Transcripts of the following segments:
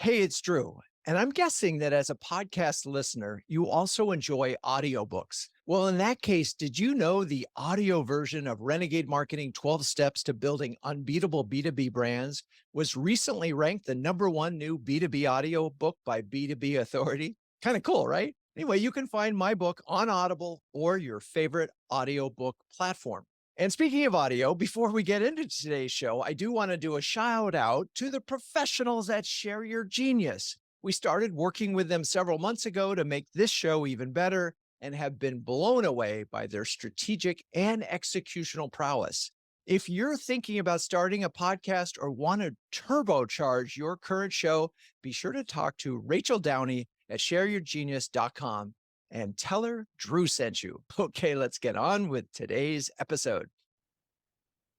Hey, it's Drew. And I'm guessing that as a podcast listener, you also enjoy audiobooks. Well, in that case, did you know the audio version of Renegade Marketing 12 Steps to Building Unbeatable B2B Brands was recently ranked the number one new B2B audio book by B2B Authority? Kind of cool, right? Anyway, you can find my book on Audible or your favorite audiobook platform. And speaking of audio, before we get into today's show, I do want to do a shout out to the professionals at Share Your Genius. We started working with them several months ago to make this show even better and have been blown away by their strategic and executional prowess. If you're thinking about starting a podcast or want to turbocharge your current show, be sure to talk to Rachel Downey at shareyourgenius.com and tell her Drew sent you. Okay, let's get on with today's episode.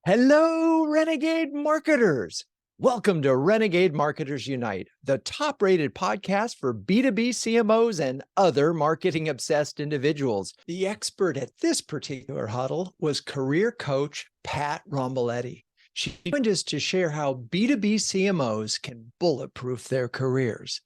Hello, Renegade marketers. Welcome to Renegade Marketers Unite, the top rated podcast for B2B CMOs and other marketing obsessed individuals. The expert at this particular huddle was career coach Pat Romboletti. She joined us to share how B2B CMOs can bulletproof their careers.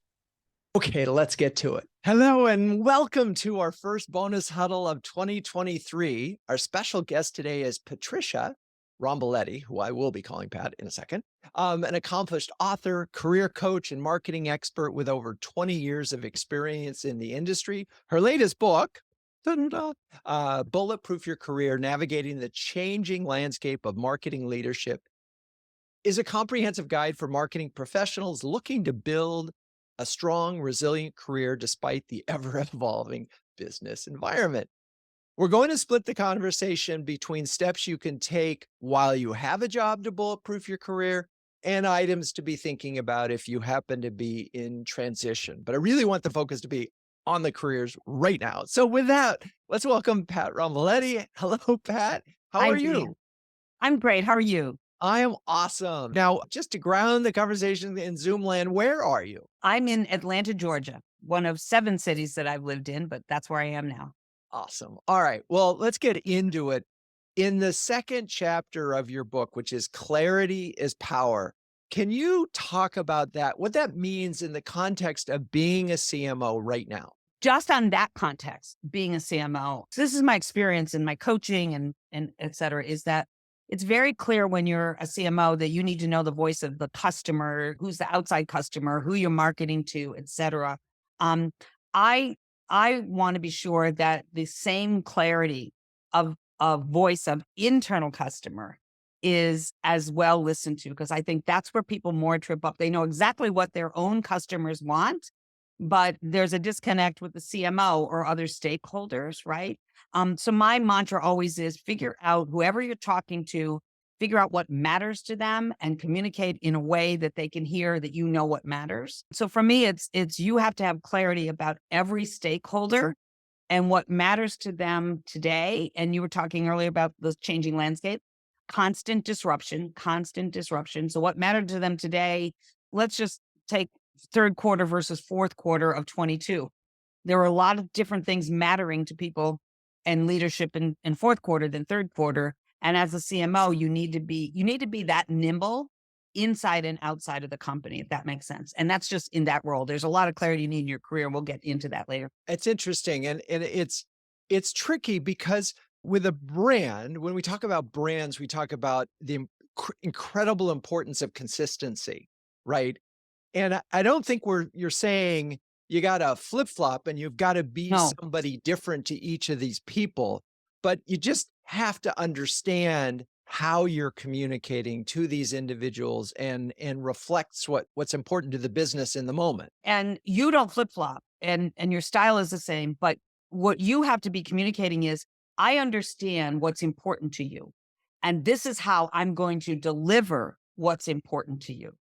Okay, let's get to it. Hello and welcome to our first bonus huddle of 2023. Our special guest today is Patricia Romboletti, who I will be calling Pat in a second, an accomplished author, career coach, and marketing expert with over 20 years of experience in the industry. Her latest book, Bulletproof Your Career, Navigating the Changing Landscape of Marketing Leadership, is a comprehensive guide for marketing professionals looking to build a strong, resilient career despite the ever-evolving business environment. We're going to split the conversation between steps you can take while you have a job to bulletproof your career and items to be thinking about if you happen to be in transition. But I really want the focus to be on the careers right now. So with that, let's welcome Pat Romboletti. Hello, Pat. How Hi, are Drew. you? I'm great. How are you? I am awesome. Now, just to ground the conversation in Zoom land, where are you? I'm in Atlanta, Georgia, one of 7 cities that I've lived in, but that's where I am now. Awesome. All right. Well, let's get into it. In the second chapter of your book, which is Clarity is Power, can you talk about that, what that means in the context of being a CMO right now? Just on that context, being a CMO, so this is my experience in my coaching and et cetera, is that it's very clear when you're a CMO that you need to know the voice of the customer, who's the outside customer, who you're marketing to, et cetera. Um, I I want to be sure that the same clarity of voice of internal customer is as well listened to, because I think that's where people more trip up. They know exactly what their own customers want, but there's a disconnect with the CMO or other stakeholders, right? So my mantra always is figure out whoever you're talking to, figure out what matters to them and communicate in a way that they can hear that you know what matters. So for me, it's you have to have clarity about every stakeholder and what matters to them today. And you were talking earlier about the changing landscape, constant disruption, constant disruption. So what mattered to them today, let's just take third quarter versus fourth quarter of 22. There were a lot of different things mattering to people and leadership in fourth quarter than third quarter. And as a CMO, you need to be that nimble inside and outside of the company, if that makes sense. And that's just in that role. There's a lot of clarity you need in your career. We'll get into that later. It's interesting and it's tricky because with a brand, when we talk about brands, we talk about the incredible importance of consistency, right? And I don't think you're saying you got to flip-flop and you've got to be No. somebody different to each of these people, but you just have to understand how you're communicating to these individuals and reflects what's important to the business in the moment. And you don't flip flop and your style is the same. But what you have to be communicating is, I understand what's important to you. And this is how I'm going to deliver what's important to you.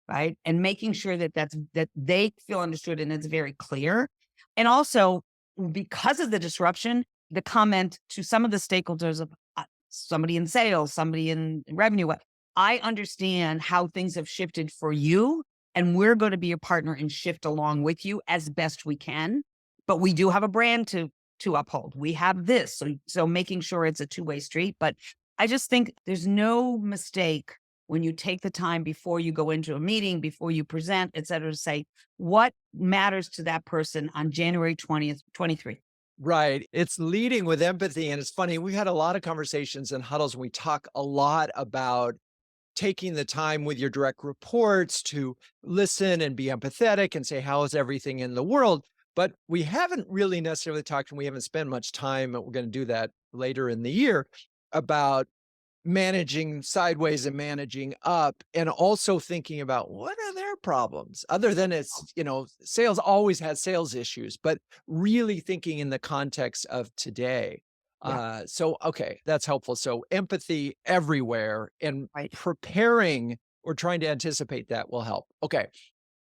Right. And making sure that that they feel understood and it's very clear. And also, because of the disruption, the comment to some of the stakeholders of somebody in sales, somebody in revenue, I understand how things have shifted for you, and we're going to be a partner and shift along with you as best we can. But we do have a brand to uphold. We have this. So making sure it's a two-way street. But I just think there's no mistake when you take the time before you go into a meeting, before you present, et cetera, to say what matters to that person on January 20th, 23. Right. It's leading with empathy. And it's funny, we had a lot of conversations in huddles. And we talk a lot about taking the time with your direct reports to listen and be empathetic and say, how is everything in the world? But we haven't really necessarily talked, and we haven't spent much time, and we're going to do that later in the year, about managing sideways and managing up, and also thinking about what are their problems other than it's, sales always has sales issues, but really thinking in the context of today. Yeah, So, okay, that's helpful. So empathy everywhere and right. preparing or trying to anticipate that will help. Okay.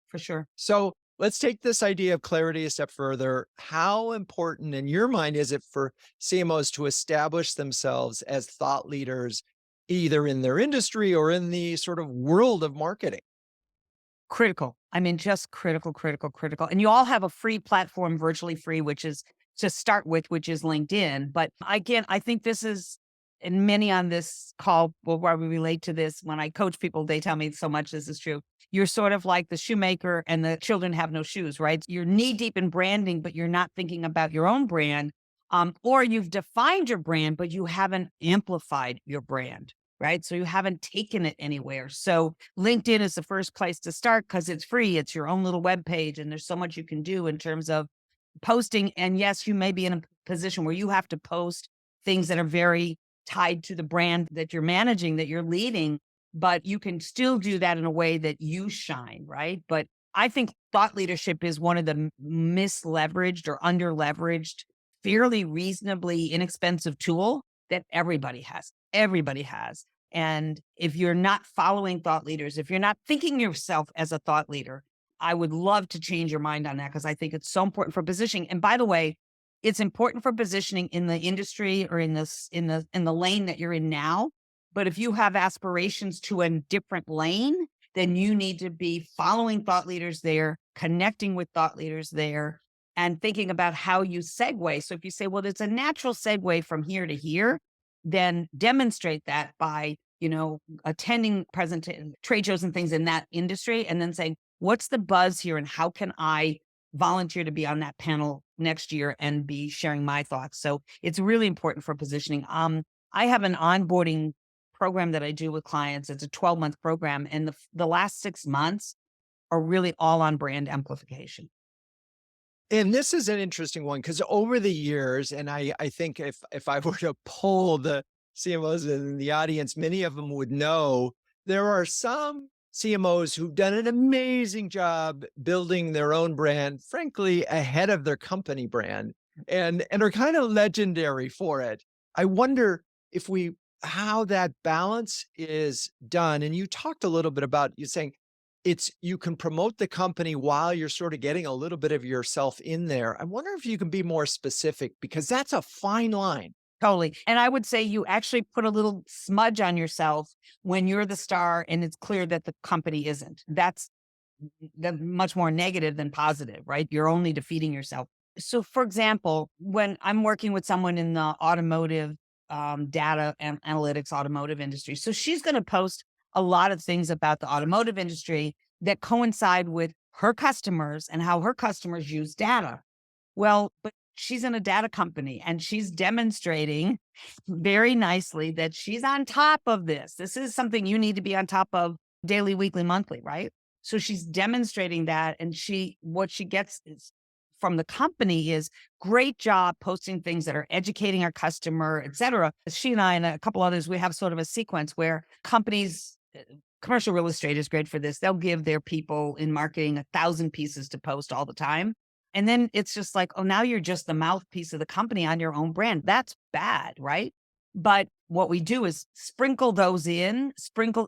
For sure. So let's take this idea of clarity a step further. How important in your mind is it for CMOs to establish themselves as thought leaders, either in their industry or in the sort of world of marketing? Critical. I mean, just critical, critical, critical. And you all have a free platform, virtually free, which is to start with, which is LinkedIn. But again, I think this is, and many on this call will probably relate to this. When I coach people, they tell me so much this is true. You're sort of like the shoemaker and the children have no shoes, right? You're knee deep in branding, but you're not thinking about your own brand. Or you've defined your brand, but you haven't amplified your brand, right? So you haven't taken it anywhere. So LinkedIn is the first place to start because it's free. It's your own little web page, and there's so much you can do in terms of posting. And yes, you may be in a position where you have to post things that are very tied to the brand that you're managing, that you're leading, but you can still do that in a way that you shine, right? But I think thought leadership is one of the misleveraged or underleveraged, fairly reasonably inexpensive tool that everybody has. Everybody has. And if you're not following thought leaders, if you're not thinking yourself as a thought leader, I would love to change your mind on that because I think it's so important for positioning. And by the way, it's important for positioning in the industry or in this in the lane that you're in now. But if you have aspirations to a different lane, then you need to be following thought leaders there, connecting with thought leaders there, and thinking about how you segue. So if you say, well, there's a natural segue from here to here, then demonstrate that by, attending trade shows and things in that industry, and then saying, what's the buzz here and how can I volunteer to be on that panel next year and be sharing my thoughts? So it's really important for positioning. I have an onboarding program that I do with clients. It's a 12-month program, and the last 6 months are really all on brand amplification. And this is an interesting one because over the years, and I think if I were to poll the CMOs in the audience, many of them would know there are some CMOs who've done an amazing job building their own brand, frankly, ahead of their company brand, and are kind of legendary for it. I wonder if we how that balance is done. And you talked a little bit about you saying it's you can promote the company while you're sort of getting a little bit of yourself in there. I wonder if you can be more specific because that's a fine line. Totally. And I would say you actually put a little smudge on yourself when you're the star and it's clear that the company isn't. That's much more negative than positive, right? You're only defeating yourself. So, for example, when I'm working with someone in the automotive data and analytics automotive industry, so she's going to post a lot of things about the automotive industry that coincide with her customers and how her customers use data. Well, but she's in a data company and she's demonstrating very nicely that she's on top of this. This is something you need to be on top of daily, weekly, monthly, right? So she's demonstrating that. And what she gets is from the company is great job posting things that are educating our customer, et cetera. She and I and a couple others, we have sort of a sequence where companies, commercial real estate is great for this. They'll give their people in marketing 1,000 pieces to post all the time. And then it's just like, oh, now you're just the mouthpiece of the company on your own brand. That's bad, right? But what we do is sprinkle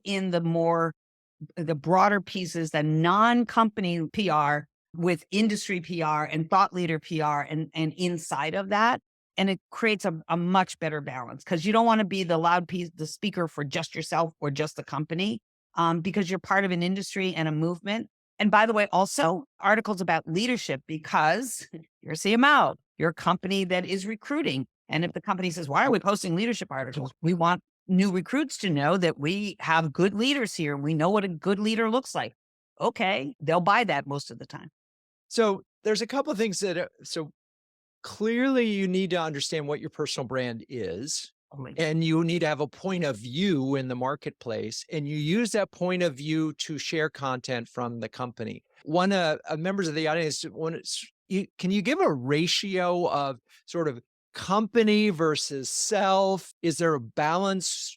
in the broader pieces, the non-company PR with industry PR and thought leader PR and inside of that. And it creates a much better balance because you don't want to be the loud piece, the speaker for just yourself or just the company, because you're part of an industry and a movement. And by the way, also articles about leadership because you're a CMO, you're a company that is recruiting. And if the company says, why are we posting leadership articles? We want new recruits to know that we have good leaders here. We know what a good leader looks like. Okay, they'll buy that most of the time. So there's a couple of things that, so clearly you need to understand what your personal brand is, Totally. and you need to have a point of view in the marketplace, and you use that point of view to share content from the company. One members of the audience, can you give a ratio of sort of company versus self? Is there a balance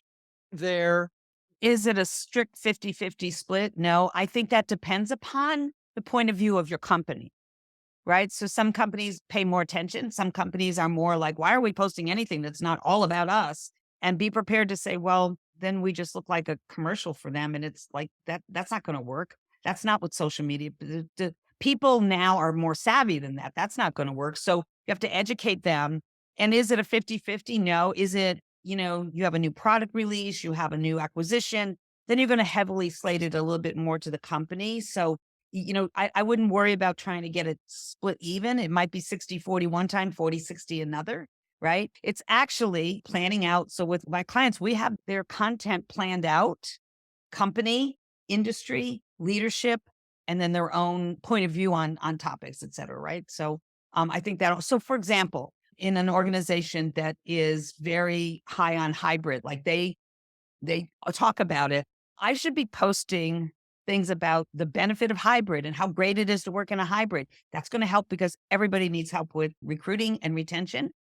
there? Is it a strict 50-50 split? No, I think that depends upon the point of view of your company, right? So some companies pay more attention. Some companies are more like, why are we posting anything that's not all about us? And be prepared to say, well, then we just look like a commercial for them. And it's like that's not going to work. That's not what social media, the people now are more savvy than that. That's not going to work. So you have to educate them. And is it a 50-50? No. Is it, you have a new product release, you have a new acquisition, then you're going to heavily slate it a little bit more to the company. So I wouldn't worry about trying to get it split even. It might be 60-40 one time, 40-60 another, right? It's actually planning out. So with my clients, we have their content planned out, company, industry, leadership, and then their own point of view on topics, et cetera, right? So I think that, so for example, in an organization that is very high on hybrid, like they talk about it, I should be posting things about the benefit of hybrid and how great it is to work in a hybrid. That's going to help because everybody needs help with recruiting and retention.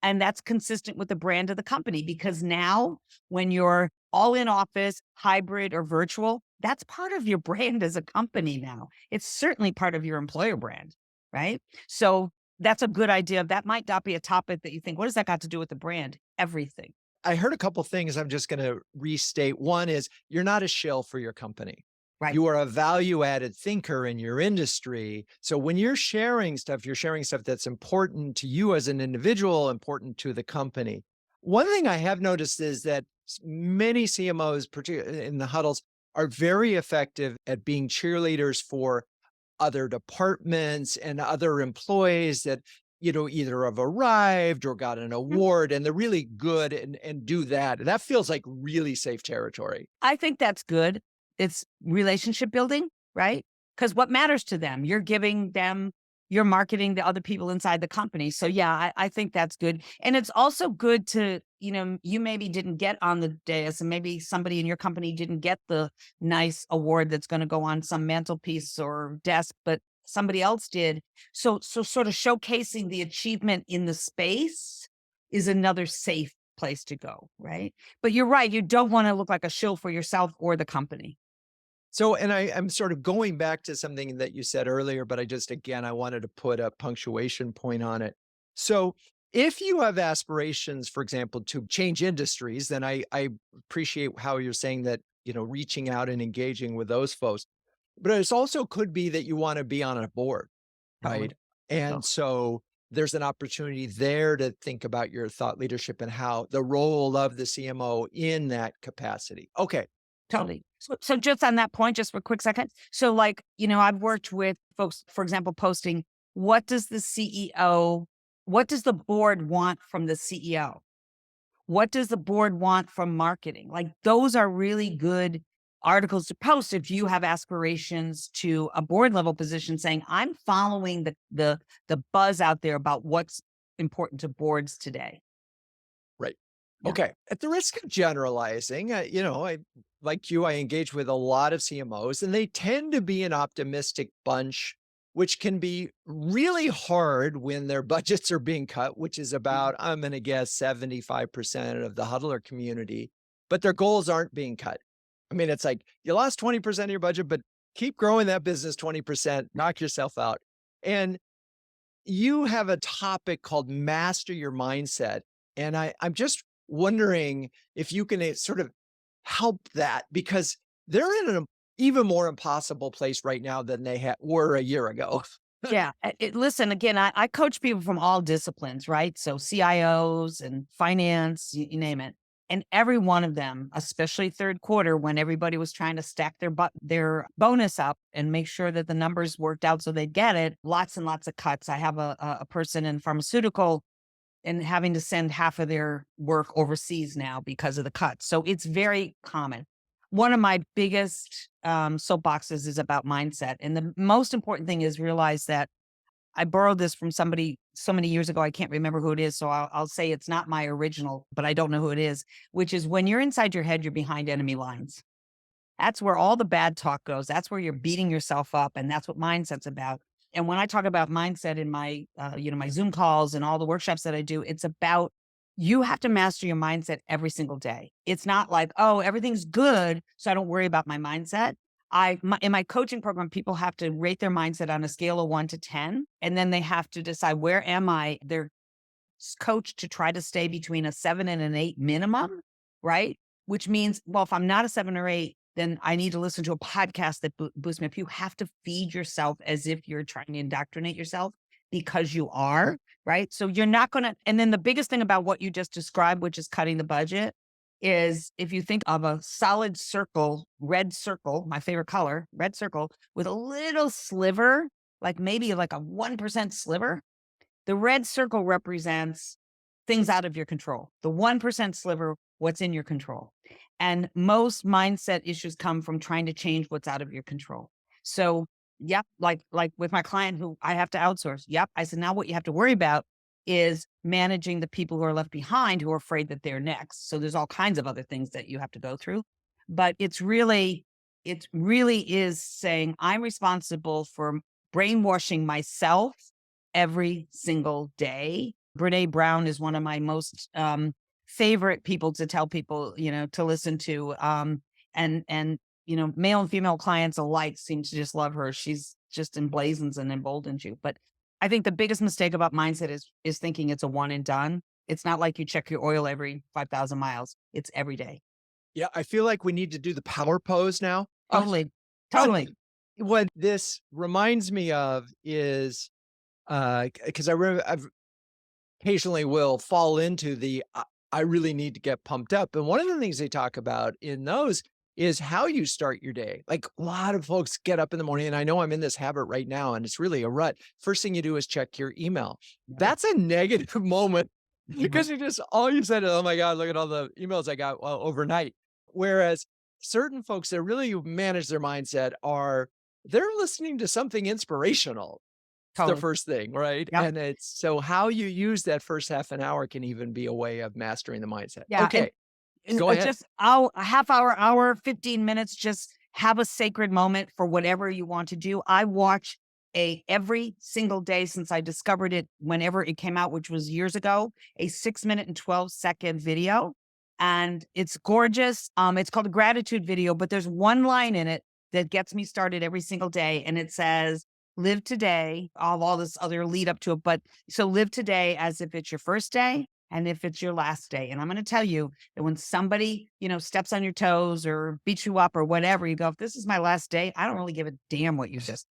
And that's consistent with the brand of the company because now when you're all in office, hybrid or virtual, that's part of your brand as a company now. It's certainly part of your employer brand, right? So that's a good idea. That might not be a topic that you think, what does that got to do with the brand? Everything. I heard a couple things I'm just going to restate. One is you're not a shill for your company. Right. You are a value added thinker in your industry. So when you're sharing stuff, you're sharing stuff that's important to you as an individual, important to the company. One thing I have noticed is that many CMOs, particularly in the huddles, are very effective at being cheerleaders for other departments and other employees that, either have arrived or got an award, and they're really good and do that. And that feels like really safe territory. I think that's good. It's relationship building, right? Because what matters to them, you're giving them, you're marketing to other people inside the company. So yeah, I think that's good. And it's also good to, you maybe didn't get on the dais and maybe somebody in your company didn't get the nice award that's going to go on some mantelpiece or desk, but somebody else did. So sort of showcasing the achievement in the space is another safe place to go, right? But you're right. You don't want to look like a shill for yourself or the company. So, and I'm sort of going back to something that you said earlier, but again, I wanted to put a punctuation point on it. So, if you have aspirations, for example, to change industries, then I appreciate how you're saying that, reaching out and engaging with those folks. But it also could be that you want to be on a board, right? Totally. And So so there's an opportunity there to think about your thought leadership and how the role of the CMO in that capacity. Okay. totally. So just on that point, just for a quick second. So like, I've worked with folks, for example, posting, what does the CEO, what does the board want from the CEO? What does the board want from marketing? Like those are really good articles to post if you have aspirations to a board level position saying, I'm following the buzz out there about what's important to boards today. Right. Yeah. Okay. At the risk of generalizing, I like you, I engage with a lot of CMOs, and they tend to be an optimistic bunch, which can be really hard when their budgets are being cut, which is Mhm. about, I'm going to guess, 75% of the huddler community, but their goals aren't being cut. I mean, it's like you lost 20% of your budget, but keep growing that business 20%, knock yourself out. And you have a topic called master your mindset. And I'm just wondering if you can sort of help that because they're in an even more impossible place right now than they were a year ago. Yeah. Listen, again, I coach people from all disciplines, right? So CIOs and finance, you name it. And every one of them, especially third quarter, when everybody was trying to stack their bonus up and make sure that the numbers worked out so they'd get it, lots and lots of cuts. I have a person in pharmaceutical and having to send half of their work overseas now because of the cuts. So it's very common. One of my biggest soapboxes is about mindset. And the most important thing is realize that I borrowed this from somebody so many years ago. I can't remember who it is. So I'll say it's not my original, but I don't know who it is, which is when you're inside your head, you're behind enemy lines. That's where all the bad talk goes. That's where you're beating yourself up. And that's what mindset's about. And when I talk about mindset in my, my Zoom calls and all the workshops that I do, it's about you have to master your mindset every single day. It's not like, oh, everything's good, so I don't worry about my mindset. In my coaching program, people have to rate their mindset on a scale of 1 to 10, and then they have to decide where am I. They're coached to try to stay between a 7 and an 8 minimum, right? Which means, well, if I'm not a 7 or 8, then I need to listen to a podcast that boosts me up. You have to feed yourself as if you're trying to indoctrinate yourself, because you are, right? So you're not going to, and then the biggest thing about what you just described, which is cutting the budget, is if you think of a solid circle, red circle, my favorite color, red circle, with a little sliver, like maybe like a 1% sliver, the red circle represents things out of your control. The 1% sliver, what's in your control. And most mindset issues come from trying to change what's out of your control. So, yep, like with my client who I have to outsource. Yep, I said, now what you have to worry about is managing the people who are left behind who are afraid that they're next. So there's all kinds of other things that you have to go through. But it really is saying I'm responsible for brainwashing myself every single day. Brene Brown is one of my most favorite people to tell people, to listen to. And male and female clients alike seem to just love her. She's just emblazons and emboldens you. But I think the biggest mistake about mindset is thinking it's a one and done. It's not like you check your oil every 5,000 miles. It's every day. Yeah, I feel like we need to do the power pose now. Totally. Totally. What this reminds me of is, because I've occasionally will fall into I really need to get pumped up. And one of the things they talk about in those is how you start your day. Like a lot of folks get up in the morning, and I know I'm in this habit right now, and it's really a rut. First thing you do is check your email. That's a negative moment because all you said is, oh my God, look at all the emails I got overnight. Whereas certain folks that really manage their mindset they're listening to something inspirational. It's the Totally. first thing, right? Yep. And it's so how you use that first half an hour can even be a way of mastering the mindset. Yeah. Okay, go ahead. Just a half hour, 15 minutes, just have a sacred moment for whatever you want to do. I watch every single day since I discovered it, whenever it came out, which was years ago, a 6 minute and 12-second video. And it's gorgeous. It's called a gratitude video, but there's one line in it that gets me started every single day. And it says, live today, all this other lead up to it. But so live today as if it's your first day and if it's your last day. And I'm going to tell you that when somebody, steps on your toes or beats you up or whatever, you go, if this is my last day, I don't really give a damn what you just,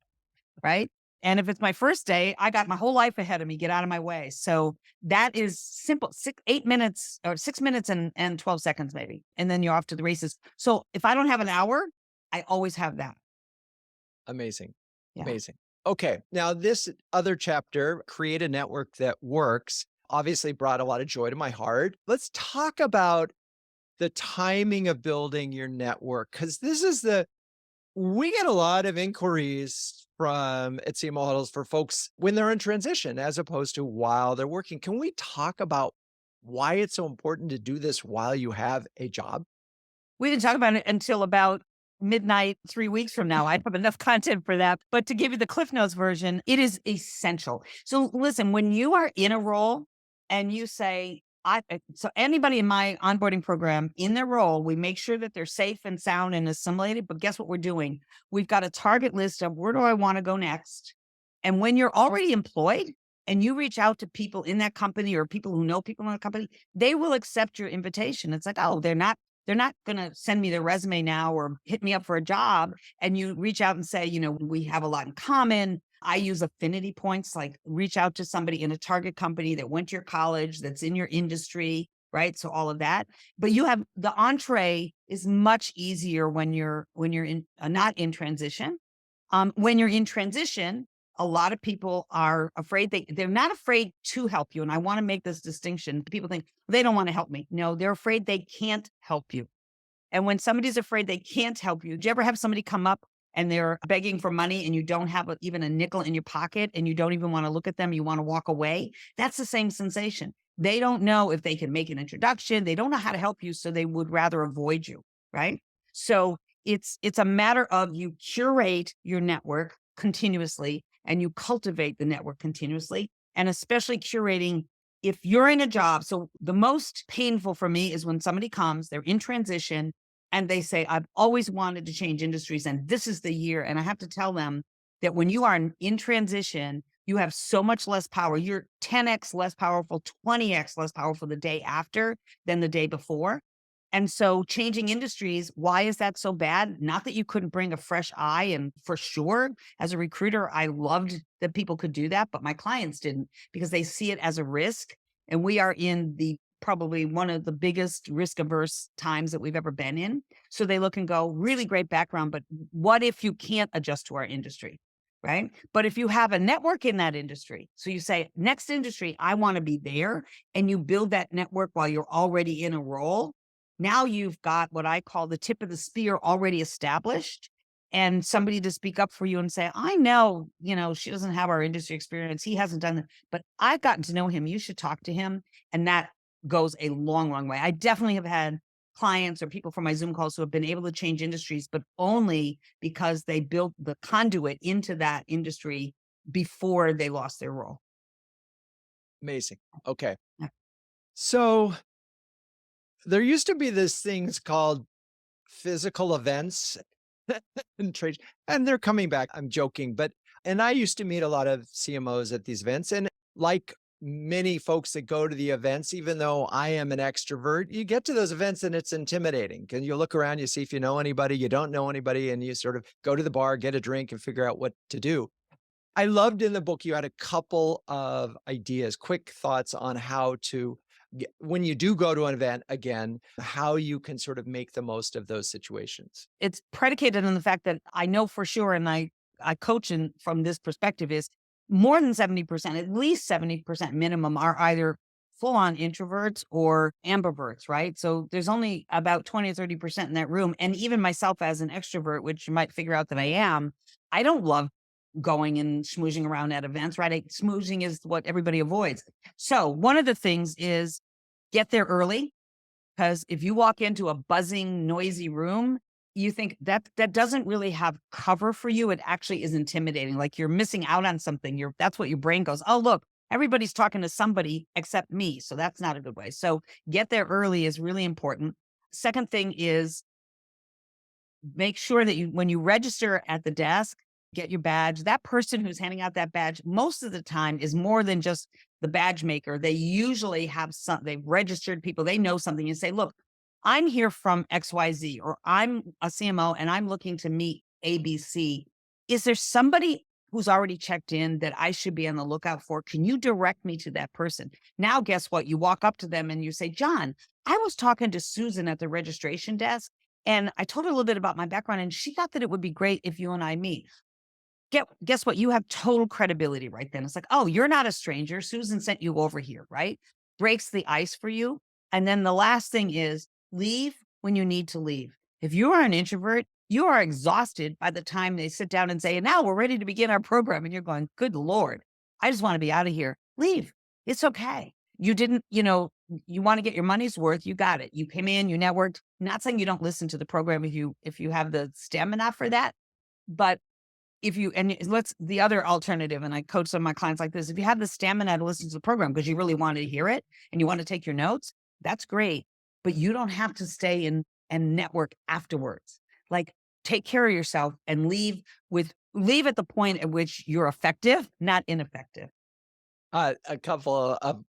right? And if it's my first day, I got my whole life ahead of me. Get out of my way. So that is simple. 8 minutes or 6 minutes and 12 seconds, maybe. And then you're off to the races. So if I don't have an hour, I always have that. Amazing. Yeah. Amazing. Okay. Now, this other chapter, create a network that works, obviously brought a lot of joy to my heart. Let's talk about the timing of building your network, because we get a lot of inquiries at CMO Huddles for folks when they're in transition as opposed to while they're working. Can we talk about why it's so important to do this while you have a job? We didn't talk about it until about midnight 3 weeks from now. I have enough content for that. But to give you the Cliff Notes version, it is essential. So listen, when you are in a role and you say, so anybody in my onboarding program in their role, we make sure that they're safe and sound and assimilated. But guess what we're doing? We've got a target list of where do I want to go next? And when you're already employed and you reach out to people in that company or people who know people in the company, they will accept your invitation. It's like, oh, they're not going to send me their resume now or hit me up for a job. And you reach out and say, we have a lot in common. I use affinity points, like reach out to somebody in a target company that went to your college, that's in your industry, right? So all of that. But you have the entree is much easier when you're not in transition. When you're in transition, a lot of people are afraid they're not afraid to help you. And I want to make this distinction. People think they don't want to help me. No, they're afraid they can't help you. And when somebody's afraid they can't help you, do you ever have somebody come up and they're begging for money and you don't have even a nickel in your pocket and you don't even want to look at them, you want to walk away? That's the same sensation. They don't know if they can make an introduction. They don't know how to help you, so they would rather avoid you, right? So it's a matter of you curate your network continuously and you cultivate the network continuously, and especially curating if you're in a job. So the most painful for me is when somebody comes, they're in transition and they say, I've always wanted to change industries and this is the year. And I have to tell them that when you are in transition, you have so much less power. You're 10x less powerful, 20x less powerful the day after than the day before. And so changing industries, why is that so bad? Not that you couldn't bring a fresh eye. And for sure, as a recruiter, I loved that people could do that, but my clients didn't because they see it as a risk. And we are in the probably one of the biggest risk averse times that we've ever been in. So they look and go, really great background, but what if you can't adjust to our industry? Right. But if you have a network in that industry, so you say, next industry, I want to be there, and you build that network while you're already in a role. Now you've got what I call the tip of the spear already established, and somebody to speak up for you and say, I know, she doesn't have our industry experience. He hasn't done it, but I've gotten to know him. You should talk to him. And that goes a long, long way. I definitely have had clients or people from my Zoom calls who have been able to change industries, but only because they built the conduit into that industry before they lost their role. Amazing. Okay. Yeah. So there used to be this things called physical events and trade, and they're coming back. I'm joking, and I used to meet a lot of CMOs at these events. And like many folks that go to the events, even though I am an extrovert, you get to those events and it's intimidating. Because you look around, you see if you know anybody, you don't know anybody, and you sort of go to the bar, get a drink, and figure out what to do. I loved in the book, you had a couple of ideas, quick thoughts on how to, when you do go to an event again, how you can sort of make the most of those situations. It's predicated on the fact that I know for sure, and I coach from this perspective is more than 70%, at least 70% minimum are either full on introverts or ambiverts, right? So there's only about 20 or 30% in that room. And even myself as an extrovert, which you might figure out that I am, I don't love going and schmoozing around at events, right? Schmoozing is what everybody avoids. So one of the things is get there early, because if you walk into a buzzing, noisy room, you think that doesn't really have cover for you. It actually is intimidating. Like you're missing out on something. That's what your brain goes, oh, look, everybody's talking to somebody except me. So that's not a good way. So get there early is really important. Second thing is make sure that when you register at the desk, get your badge. That person who's handing out that badge, most of the time is more than just the badge maker. They usually have they've registered people. They know something and say, look, I'm here from XYZ, or I'm a CMO and I'm looking to meet ABC. Is there somebody who's already checked in that I should be on the lookout for? Can you direct me to that person? Now, guess what? You walk up to them and you say, John, I was talking to Susan at the registration desk, and I told her a little bit about my background, and she thought that it would be great if you and I meet. Guess what? You have total credibility right then. It's like, oh, you're not a stranger. Susan sent you over here, right? Breaks the ice for you. And then the last thing is leave when you need to leave. If you are an introvert, you are exhausted by the time they sit down and say, and now we're ready to begin our program. And you're going, good Lord, I just want to be out of here. Leave. It's okay. You didn't, you want to get your money's worth. You got it. You came in, you networked. Not saying you don't listen to the program if you have the stamina for that, but the other alternative, and I coach some of my clients like this, if you have the stamina to listen to the program because you really want to hear it and you want to take your notes, that's great. But you don't have to stay and network afterwards. Like, take care of yourself and leave at the point at which you're effective, not ineffective. A couple of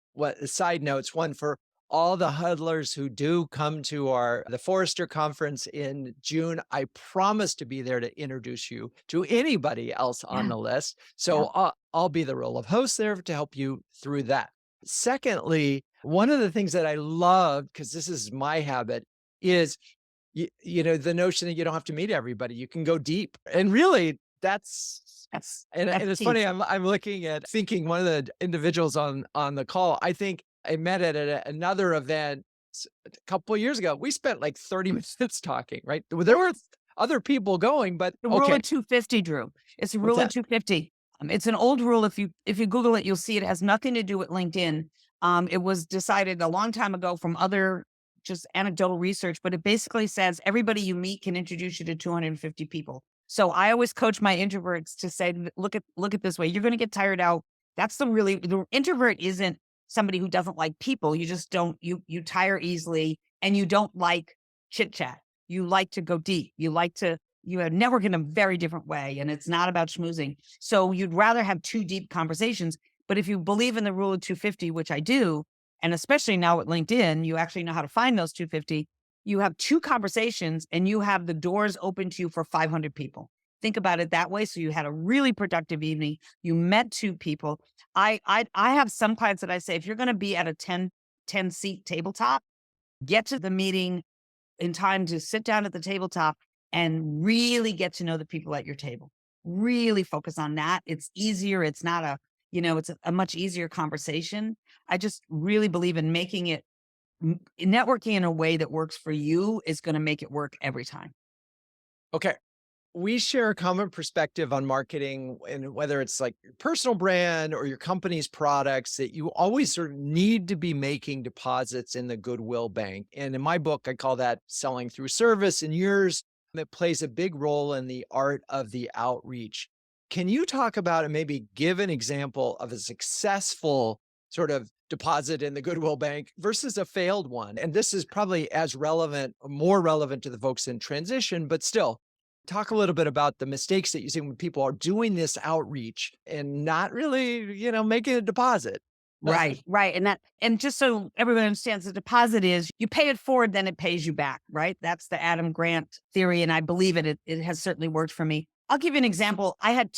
side notes. One for all the huddlers who do come to the Forrester conference in June. I promise to be there to introduce you to anybody else on Yeah. the list. Yeah. So I'll be the role of host there to help you through that. Secondly, one of the things that I love, because this is my habit, is the notion that you don't have to meet everybody. You can go deep. And really, that's and That's it's key. funny, I'm looking at thinking one of the individuals on the call, I think I met another event a couple of years ago. We spent like 30 minutes talking, right? There were other people going, but The rule okay, of 250, Drew. It's a what's rule of that? 250. It's an old rule. If you Google it, you'll see it has nothing to do with LinkedIn. It was decided a long time ago from other just anecdotal research, but it basically says everybody you meet can introduce you to 250 people. So I always coach my introverts to say, look at this way. You're going to get tired out. That's the introvert isn't somebody who doesn't like people. You just don't you tire easily and you don't like chit chat. You like to go deep. You network in a very different way, and it's not about schmoozing. So you'd rather have two deep conversations. But if you believe in the rule of 250, which I do, and especially now with LinkedIn, you actually know how to find those 250. You have two conversations and you have the doors open to you for 500 people. Think about it that way. So you had a really productive evening. You met two people. I have some clients that I say, if you're going to be at a 10 seat tabletop, get to the meeting in time to sit down at the tabletop and really get to know the people at your table. Really focus on that. It's easier. It's not it's a much easier conversation. I just really believe in making it networking in a way that works for you is going to make it work every time. Okay. We share a common perspective on marketing, and whether it's like your personal brand or your company's products, that you always sort of need to be making deposits in the goodwill bank. And in my book, I call that selling through service. And yours, it plays a big role in the art of the outreach. Can you talk about and maybe give an example of a successful sort of deposit in the goodwill bank versus a failed one? And this is probably as relevant, more relevant to the folks in transition, but still, talk a little bit about the mistakes that you see when people are doing this outreach and not really, making a deposit. Right, right. And just so everyone understands, the deposit is you pay it forward, then it pays you back, right? That's the Adam Grant theory. And I believe it. It has certainly worked for me. I'll give you an example. I had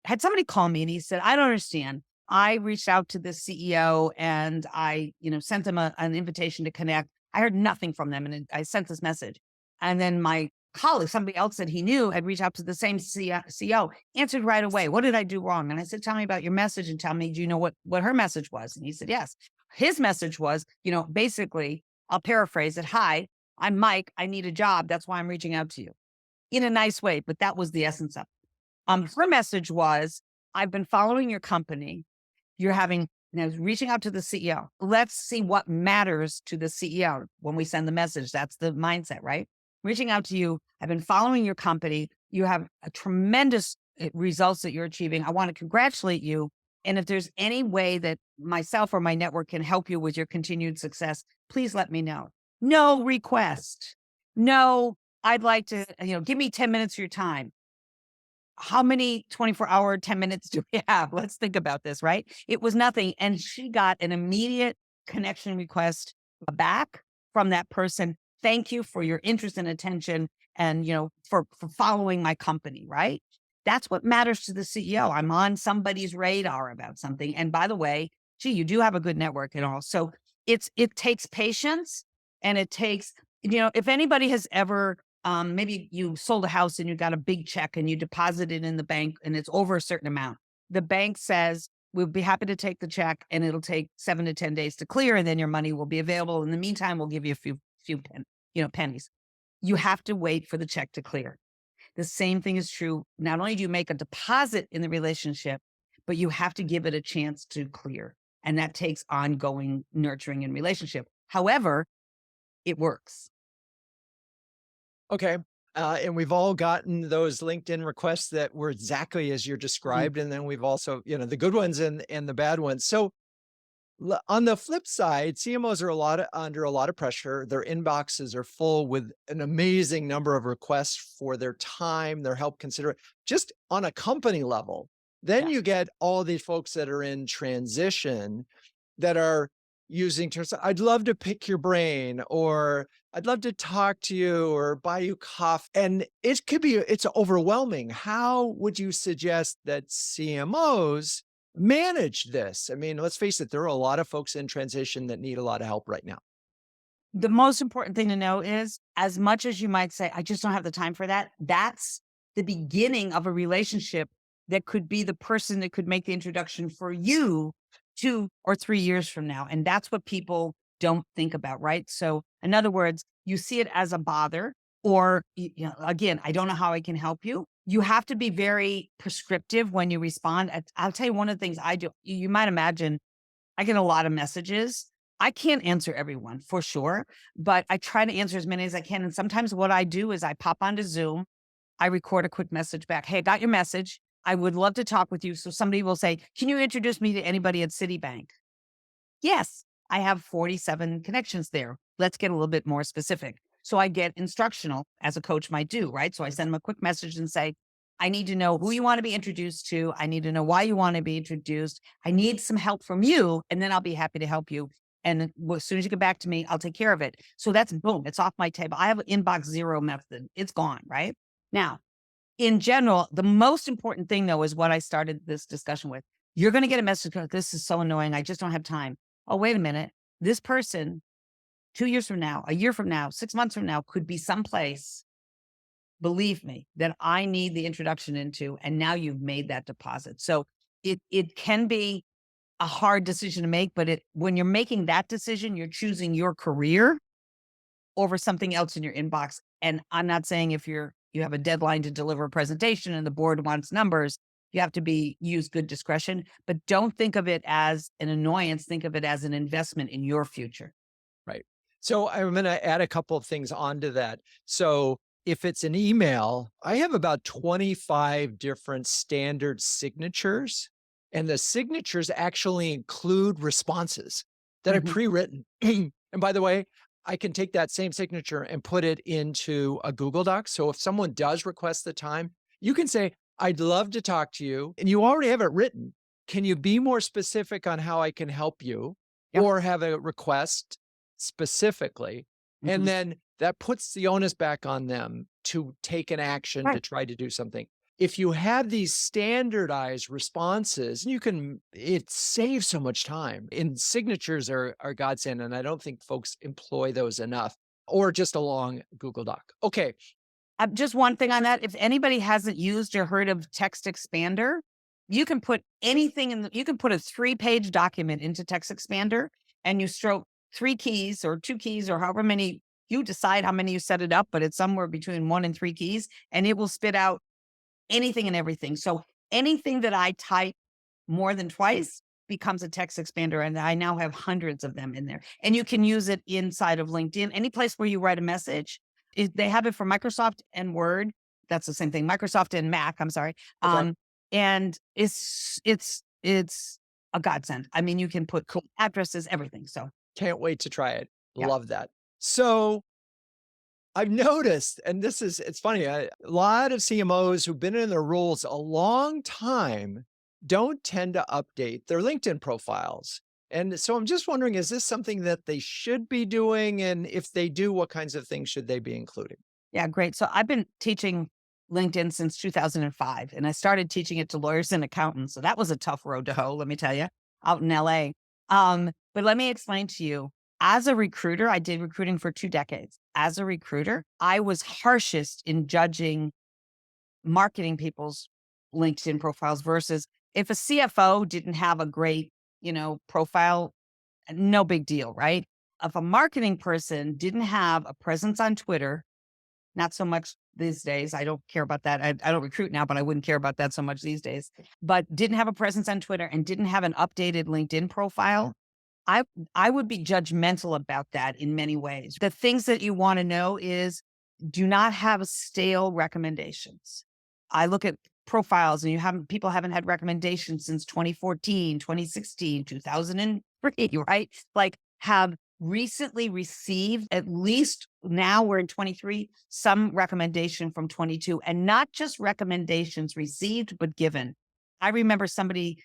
had somebody call me and he said, I don't understand. I reached out to the CEO and I, sent them an invitation to connect. I heard nothing from them. And I sent this message. And then my colleague, somebody else that he knew had reached out to the same CEO, answered right away. What did I do wrong? And I said, tell me about your message and tell me, do you know what her message was? And he said, yes. His message was, basically, I'll paraphrase it. Hi, I'm Mike. I need a job. That's why I'm reaching out to you in a nice way. But that was the essence of it. Her message was, I've been following your company. You're having, reaching out to the CEO. Let's see what matters to the CEO when we send the message. That's the mindset, right? Reaching out to you. I've been following your company. You have a tremendous results that you're achieving. I want to congratulate you. And if there's any way that myself or my network can help you with your continued success, please let me know. No request. No, I'd like to, give me 10 minutes of your time. How many 24-hour 10 minutes do we have? Let's think about this, right? It was nothing. And she got an immediate connection request back from that person. Thank you for your interest and attention and, for following my company, right? That's what matters to the CEO. I'm on somebody's radar about something. And by the way, gee, you do have a good network and all. So it takes patience and it takes, if anybody has ever maybe you sold a house and you got a big check and you deposit it in the bank and it's over a certain amount. The bank says, we'll be happy to take the check and it'll take 7 to 10 days to clear. And then your money will be available. In the meantime, we'll give you a few pennies. You have to wait for the check to clear. The same thing is true. Not only do you make a deposit in the relationship, but you have to give it a chance to clear. And that takes ongoing nurturing and relationship. However, it works. Okay. And we've all gotten those LinkedIn requests that were exactly as you're Mhm. described. And then we've also, the good ones and the bad ones. So on the flip side, CMOs are under a lot of pressure. Their inboxes are full with an amazing number of requests for their time, their help, consider just on a company level. Then Yeah. you get all these folks that are in transition that are using terms. I'd love to pick your brain, or I'd love to talk to you, or buy you coffee. And it's overwhelming. How would you suggest that CMOs manage this? I mean, let's face it, there are a lot of folks in transition that need a lot of help right now. The most important thing to know is as much as you might say, I just don't have the time for that. That's the beginning of a relationship that could be the person that could make the introduction for you 2 or 3 years from now. And that's what people don't think about, right? So, in other words, you see it as a bother, or, again, I don't know how I can help you. You have to be very prescriptive when you respond. I'll tell you one of the things I do. You might imagine I get a lot of messages. I can't answer everyone for sure, but I try to answer as many as I can. And sometimes what I do is I pop onto Zoom, I record a quick message back. Hey, I got your message. I would love to talk with you. So somebody will say, can you introduce me to anybody at Citibank? Yes, I have 47 connections there. Let's get a little bit more specific. So I get instructional, as a coach might do, right? So I send them a quick message and say, I need to know who you want to be introduced to. I need to know why you want to be introduced. I need some help from you, and then I'll be happy to help you. And as soon as you get back to me, I'll take care of it. So that's boom, it's off my table. I have an inbox zero method. It's gone, right? Now, in general, the most important thing though is what I started this discussion with. You're going to get a message. This is so annoying. I just don't have time. Oh, wait a minute. This person 2 years from now, a year from now, 6 months from now could be someplace, believe me, that I need the introduction into. And now you've made that deposit. So it can be a hard decision to make, but when you're making that decision, you're choosing your career over something else in your inbox. And I'm not saying if you have a deadline to deliver a presentation and the board wants numbers, you have to use good discretion, but don't think of it as an annoyance. Think of it as an investment in your future. Right. So I'm going to add a couple of things onto that. So if it's an email, I have about 25 different standard signatures, and the signatures actually include responses that are Mhm. pre-written. And by the way, I can take that same signature and put it into a Google Doc. So if someone does request the time, you can say, I'd love to talk to you. And you already have it written. Can you be more specific on how I can help you? Yep. Or have a request specifically? And Mhm. then that puts the onus back on them to take an action to Right. try to do something. If you have these standardized responses, it saves so much time. And signatures are godsend, and I don't think folks employ those enough, or just a long Google Doc. Okay. Just one thing on that. If anybody hasn't used or heard of Text Expander, you can put anything you can put a 3-page document into Text Expander, and you stroke 3 keys or 2 keys or however many you decide how many you set it up, but it's somewhere between 1 and 3 keys, and it will spit out anything and everything. So anything that I type more than twice becomes a text expander. And I now have hundreds of them in there. And you can use it inside of LinkedIn, any place where you write a message. They have it for Microsoft and Word. That's the same thing. Microsoft and Mac, I'm sorry. Okay. And it's a godsend. I mean, you can put Cool. addresses, everything. So Can't wait to try it. yeah. Love that. So I've noticed, and it's funny, a lot of CMOs who've been in their roles a long time don't tend to update their LinkedIn profiles. And so I'm just wondering, is this something that they should be doing? And if they do, what kinds of things should they be including? Yeah, great. So I've been teaching LinkedIn since 2005, and I started teaching it to lawyers and accountants. So that was a tough road to hoe, let me tell you, out in LA. But let me explain to you, as a recruiter, I did recruiting for 2 decades. As a recruiter, I was harshest in judging marketing people's LinkedIn profiles versus if a CFO didn't have a great, profile, no big deal, right? If a marketing person didn't have a presence on Twitter, not so much these days. I don't care about that. I don't recruit now, but I wouldn't care about that so much these days. But didn't have a presence on Twitter and didn't have an updated LinkedIn profile. I I would be judgmental about that in many ways. The things that you want to know is do not have stale recommendations. I look at profiles and people haven't had recommendations since 2014, 2016, 2003, right? Like have recently received, at least now we're in 23, some recommendation from 22, and not just recommendations received but given. I remember somebody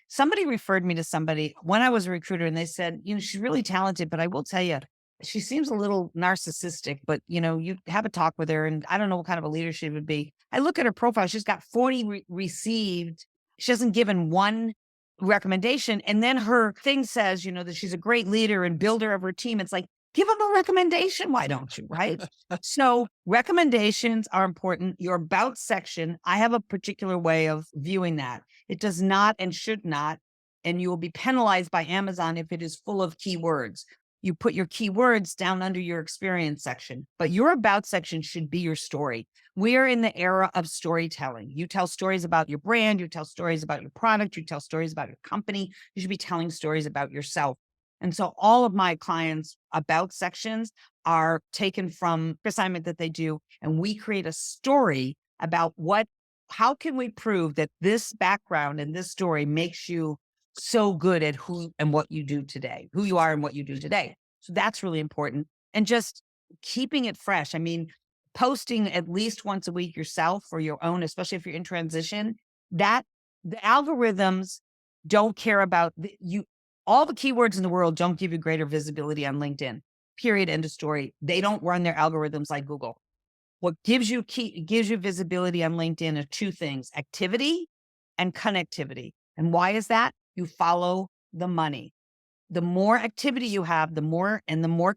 referred me to somebody when I was a recruiter, and they said, she's really talented, but I will tell you, she seems a little narcissistic, but you have a talk with her and I don't know what kind of a leader she would be. I look at her profile. She's got 40 received. She hasn't given one recommendation. And then her thing says, that she's a great leader and builder of her team. It's like, Give them a recommendation. Why don't you? Right. So recommendations are important. Your about section, I have a particular way of viewing that. It does not and should not, and you will be penalized by Amazon if it is full of keywords. You put your keywords down under your experience section, but your about section should be your story. We are in the era of storytelling. You tell stories about your brand, you tell stories about your product, you tell stories about your company. You should be telling stories about yourself. And so all of my clients' about sections are taken from assignment that they do, and we create a story about how can we prove that this background and this story makes you so good at who and what you do today, who you are and what you do today. So that's really important. And just keeping it fresh. I mean, posting at least once a week yourself for your own, especially if you're in transition, that the algorithms don't care about you. All the keywords in the world don't give you greater visibility on LinkedIn. Period. End of story. They don't run their algorithms like Google. What gives you visibility on LinkedIn are two things: activity and connectivity. And why is that? You follow the money. The more activity you have, the more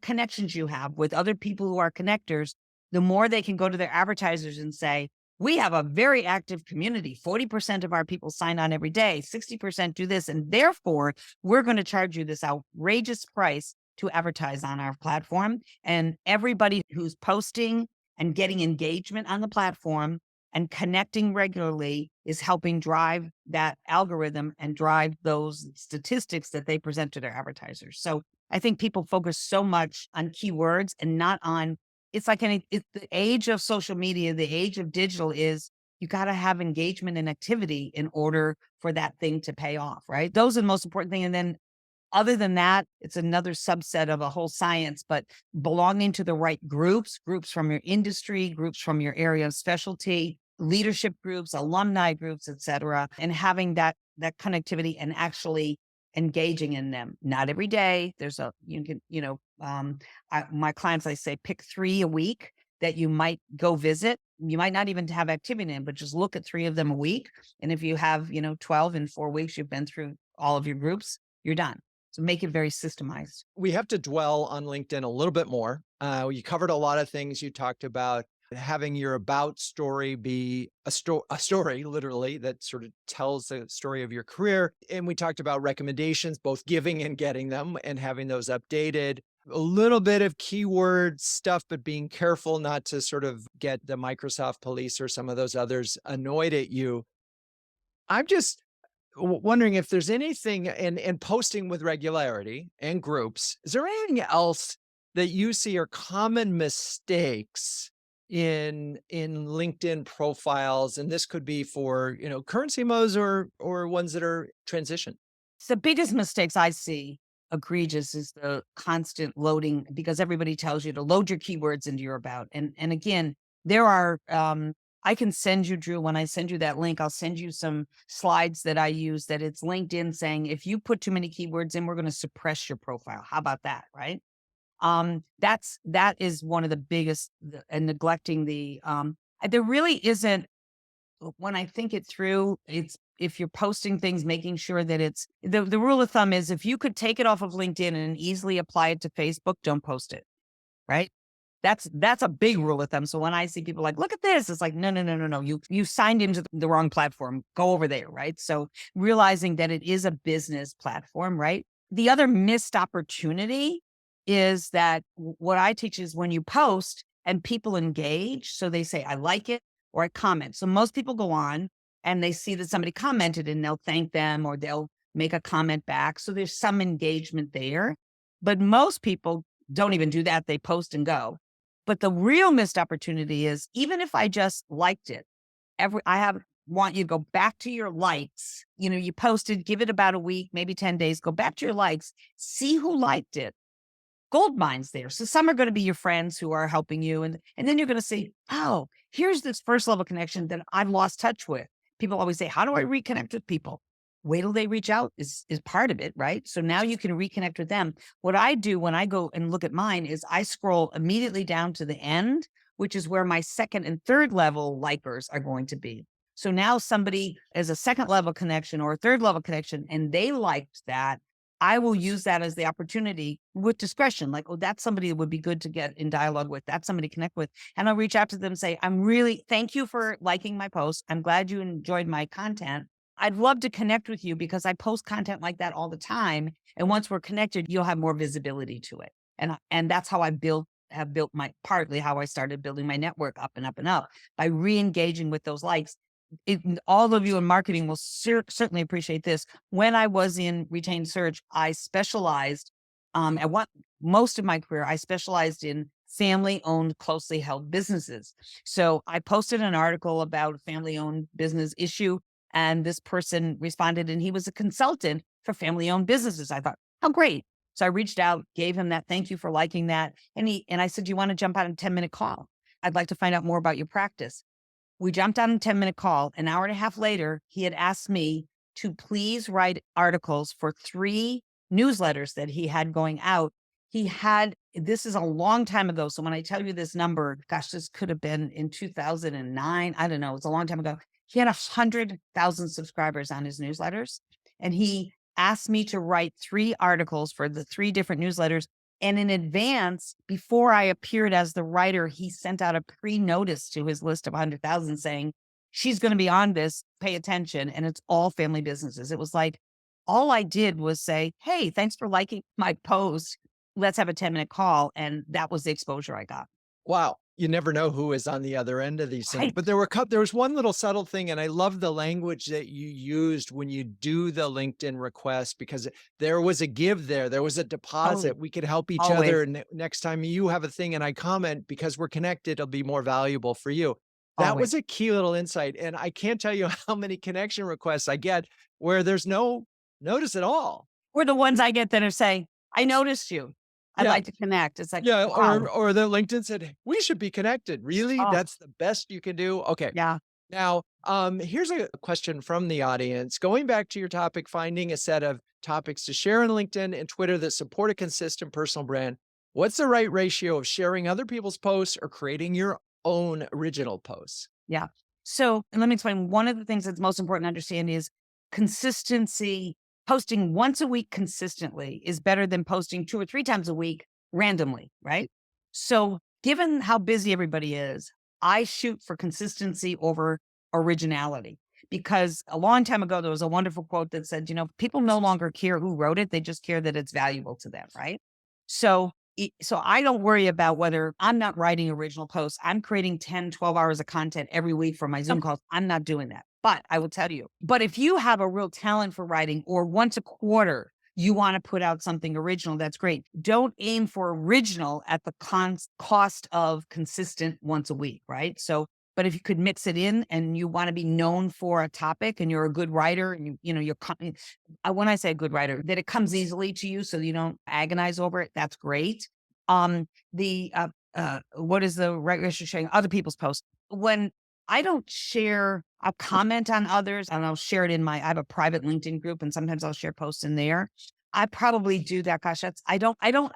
connections you have with other people who are connectors, the more they can go to their advertisers and say, we have a very active community. 40% of our people sign on every day. 60% do this. And therefore, we're going to charge you this outrageous price to advertise on our platform. And everybody who's posting and getting engagement on the platform and connecting regularly is helping drive that algorithm and drive those statistics that they present to their advertisers. So I think people focus so much on keywords and not on, it's the age of social media, the age of digital is you got to have engagement and activity in order for that thing to pay off, right? Those are the most important thing. And then other than that, it's another subset of a whole science, but belonging to the right groups from your industry, groups from your area of specialty, leadership groups, alumni groups, et cetera, and having that connectivity and actually engaging in them. Not every day. My clients, I say, pick 3 a week that you might go visit. You might not even have activity in, but just look at 3 of them a week. And if you have, 12 in 4 weeks, you've been through all of your groups, you're done. So make it very systemized. We have to dwell on LinkedIn a little bit more. You covered a lot of things. You talked about having your about story be a story, literally, that sort of tells the story of your career. And we talked about recommendations, both giving and getting them and having those updated. A little bit of keyword stuff, but being careful not to sort of get the Microsoft police or some of those others annoyed at you. I'm just wondering if there's anything in posting with regularity and groups, is there anything else that you see are common mistakes in LinkedIn profiles? And this could be for, current CMOs or ones that are transition. The biggest mistakes I see egregious is the constant loading, because everybody tells you to load your keywords into your about. And again, there are, I can send you, Drew, when I send you that link, I'll send you some slides that I use that it's LinkedIn saying, if you put too many keywords in, we're going to suppress your profile. How about that? Right. That is one of the biggest, and neglecting there really isn't, when I think it through, it's, if you're posting things, making sure that it's the rule of thumb is, if you could take it off of LinkedIn and easily apply it to Facebook, don't post it. Right. That's a big rule of thumb. So when I see people like, look at this, it's like, no, no, no, no, no. You signed into the wrong platform. Go over there. Right. So realizing that it is a business platform, right? The other missed opportunity is that what I teach is when you post and people engage, so they say, I like it, or I comment. So most people go on and they see that somebody commented and they'll thank them or they'll make a comment back. So there's some engagement there. But most people don't even do that. They post and go. But the real missed opportunity is, even if I just liked it, want you to go back to your likes. You posted, give it about a week, maybe 10 days, go back to your likes, see who liked it. Gold mines there. So some are going to be your friends who are helping you. And then you're going to say, oh, here's this first level connection that I've lost touch with. People always say, how do I reconnect with people? Wait till they reach out is part of it, right? So now you can reconnect with them. What I do when I go and look at mine is I scroll immediately down to the end, which is where my second and third level likers are going to be. So now somebody is a second level connection or a third level connection, and they liked that. I will use that as the opportunity with discretion. Like, oh, that's somebody that would be good to get in dialogue with. That's somebody to connect with. And I'll reach out to them and say, thank you for liking my post. I'm glad you enjoyed my content. I'd love to connect with you because I post content like that all the time. And once we're connected, you'll have more visibility to it. And that's how have built partly how I started building my network up and up and up by re-engaging with those likes. All of you in marketing will certainly appreciate this. When I was in retained search, I specialized at what most of my career, I specialized in family owned, closely held businesses. So I posted an article about a family owned business issue, and this person responded, and he was a consultant for family owned businesses. I thought, how great. So I reached out, gave him that thank you for liking that. And I said, do you want to jump on a 10-minute call? I'd like to find out more about your practice. We jumped on a 10-minute call. An hour and a half later, he had asked me to please write articles for 3 newsletters that he had going out. This is a long time ago. So when I tell you this number, gosh, this could have been in 2009. I don't know. It's a long time ago. He had 100,000 subscribers on his newsletters. And he asked me to write 3 articles for the 3 different newsletters. And in advance, before I appeared as the writer, he sent out a pre-notice to his list of 100,000 saying, she's going to be on this, pay attention. And it's all family businesses. It was like, all I did was say, hey, thanks for liking my post. Let's have a 10-minute call. And that was the exposure I got. Wow. You never know who is on the other end of these things. Right. But there was one little subtle thing, and I love the language that you used when you do the LinkedIn request, because there was a give there. There was a Totally. deposit. We could help each Always. other. And next time you have a thing and I comment, because we're connected, it'll be more valuable for you. That Always. was a key little insight. And I can't tell you how many connection requests I get where there's no notice at all. We're the ones I get that are saying, I noticed you. I'd Yeah. like to connect. It's like, Yeah, wow. or the LinkedIn said, "We should be connected." Really? Oh, That's the best you can do? Okay. yeah. Now, here's a question from the audience. Going back to your topic, finding a set of topics to share on LinkedIn and Twitter that support a consistent personal brand. What's the right ratio of sharing other people's posts or creating your own original posts? Yeah. So and let me explain. One of the things that's most important to understand is consistency. Posting once a week consistently is better than posting 2 or 3 times a week randomly, right? So given how busy everybody is, I shoot for consistency over originality, because a long time ago, there was a wonderful quote that said, people no longer care who wrote it. They just care that it's valuable to them, right? So so I don't worry about whether I'm not writing original posts. I'm creating 10, 12 hours of content every week for my Zoom calls. I'm not doing that. But I will tell you, but if you have a real talent for writing, or once a quarter, you want to put out something original, that's great. Don't aim for original at the cost of consistent once a week, right? So, but if you could mix it in and you want to be known for a topic and you're a good writer and when I say a good writer, that it comes easily to you so you don't agonize over it, that's great. The what is the right ratio sharing other people's posts? When I don't share, I'll comment on others and I'll share it I have a private LinkedIn group, and sometimes I'll share posts in there. I probably do that. Gosh,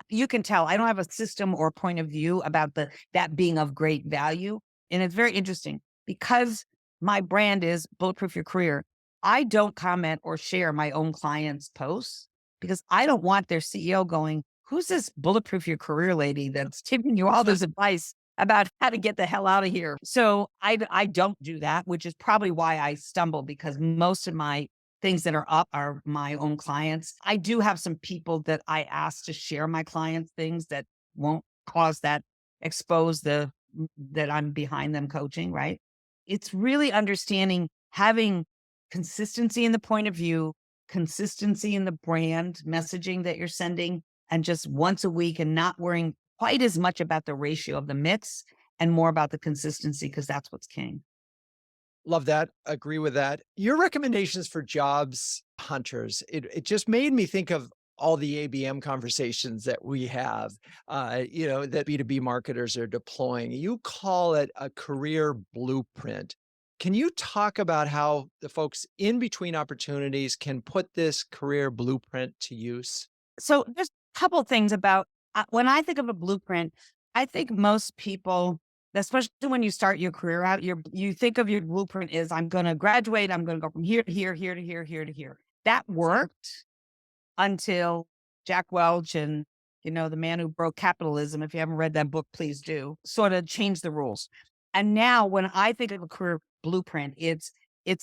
you can tell I don't have a system or point of view about that being of great value. And it's very interesting because my brand is Bulletproof Your Career. I don't comment or share my own clients' posts because I don't want their CEO going, who's this Bulletproof Your Career lady that's giving you all this advice about how to get the hell out of here? So I don't do that, which is probably why I stumble, because most of my things that are up are my own clients. I do have some people that I ask to share my clients' things that won't cause expose that I'm behind them coaching, right? It's really understanding, having consistency in the point of view, consistency in the brand messaging that you're sending, and just once a week, and not worrying quite as much about the ratio of the mix and more about the consistency, because that's what's king. Love that. Agree with that. Your recommendations for jobs hunters, it just made me think of all the ABM conversations that we have, that B2B marketers are deploying. You call it a career blueprint. Can you talk about how the folks in between opportunities can put this career blueprint to use? So there's a couple things about when I think of a blueprint, I think most people, especially when you start your career out, you think of your blueprint is, I'm going to graduate, I'm going to go from here to here, here to here, here to here. That worked until Jack Welch and, the man who broke capitalism, if you haven't read that book, please do, sort of changed the rules. And now when I think of a career blueprint, it's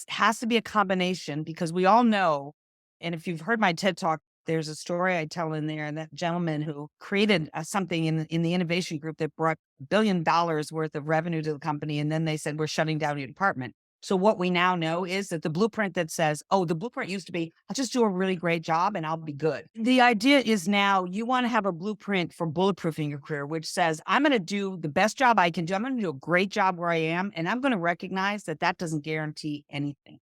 has to be a combination because we all know, and if you've heard my TED Talk, there's a story I tell in there, and that gentleman who created something in the innovation group that brought $1 billion worth of revenue to the company, and then they said, "We're shutting down your department." So what we now know is that the blueprint that says, "Oh, the blueprint used to be, I'll just do a really great job and I'll be good." The idea is now you want to have a blueprint for bulletproofing your career, which says, "I'm going to do the best job I can do. I'm going to do a great job where I am, and I'm going to recognize that that doesn't guarantee anything."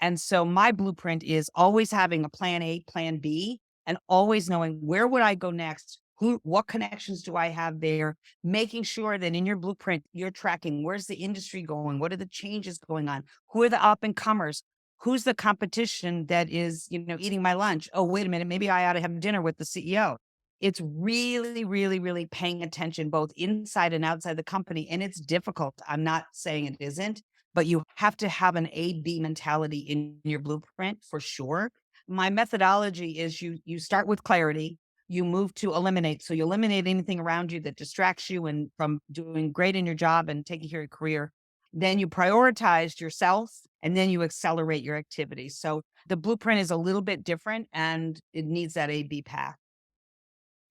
And so my blueprint is always having a plan A, plan B, and always knowing where would I go next? What connections do I have there? Making sure that in your blueprint, you're tracking where's the industry going? What are the changes going on? Who are the up and comers? Who's the competition that is, eating my lunch? Oh, wait a minute. Maybe I ought to have dinner with the CEO. It's really, really, really paying attention both inside and outside the company. And it's difficult. I'm not saying it isn't, but you have to have an A-B mentality in your blueprint for sure. My methodology is you start with clarity, you move to eliminate. So you eliminate anything around you that distracts you and from doing great in your job and taking care of your career. Then you prioritize yourself and then you accelerate your activities. So the blueprint is a little bit different and it needs that A-B path.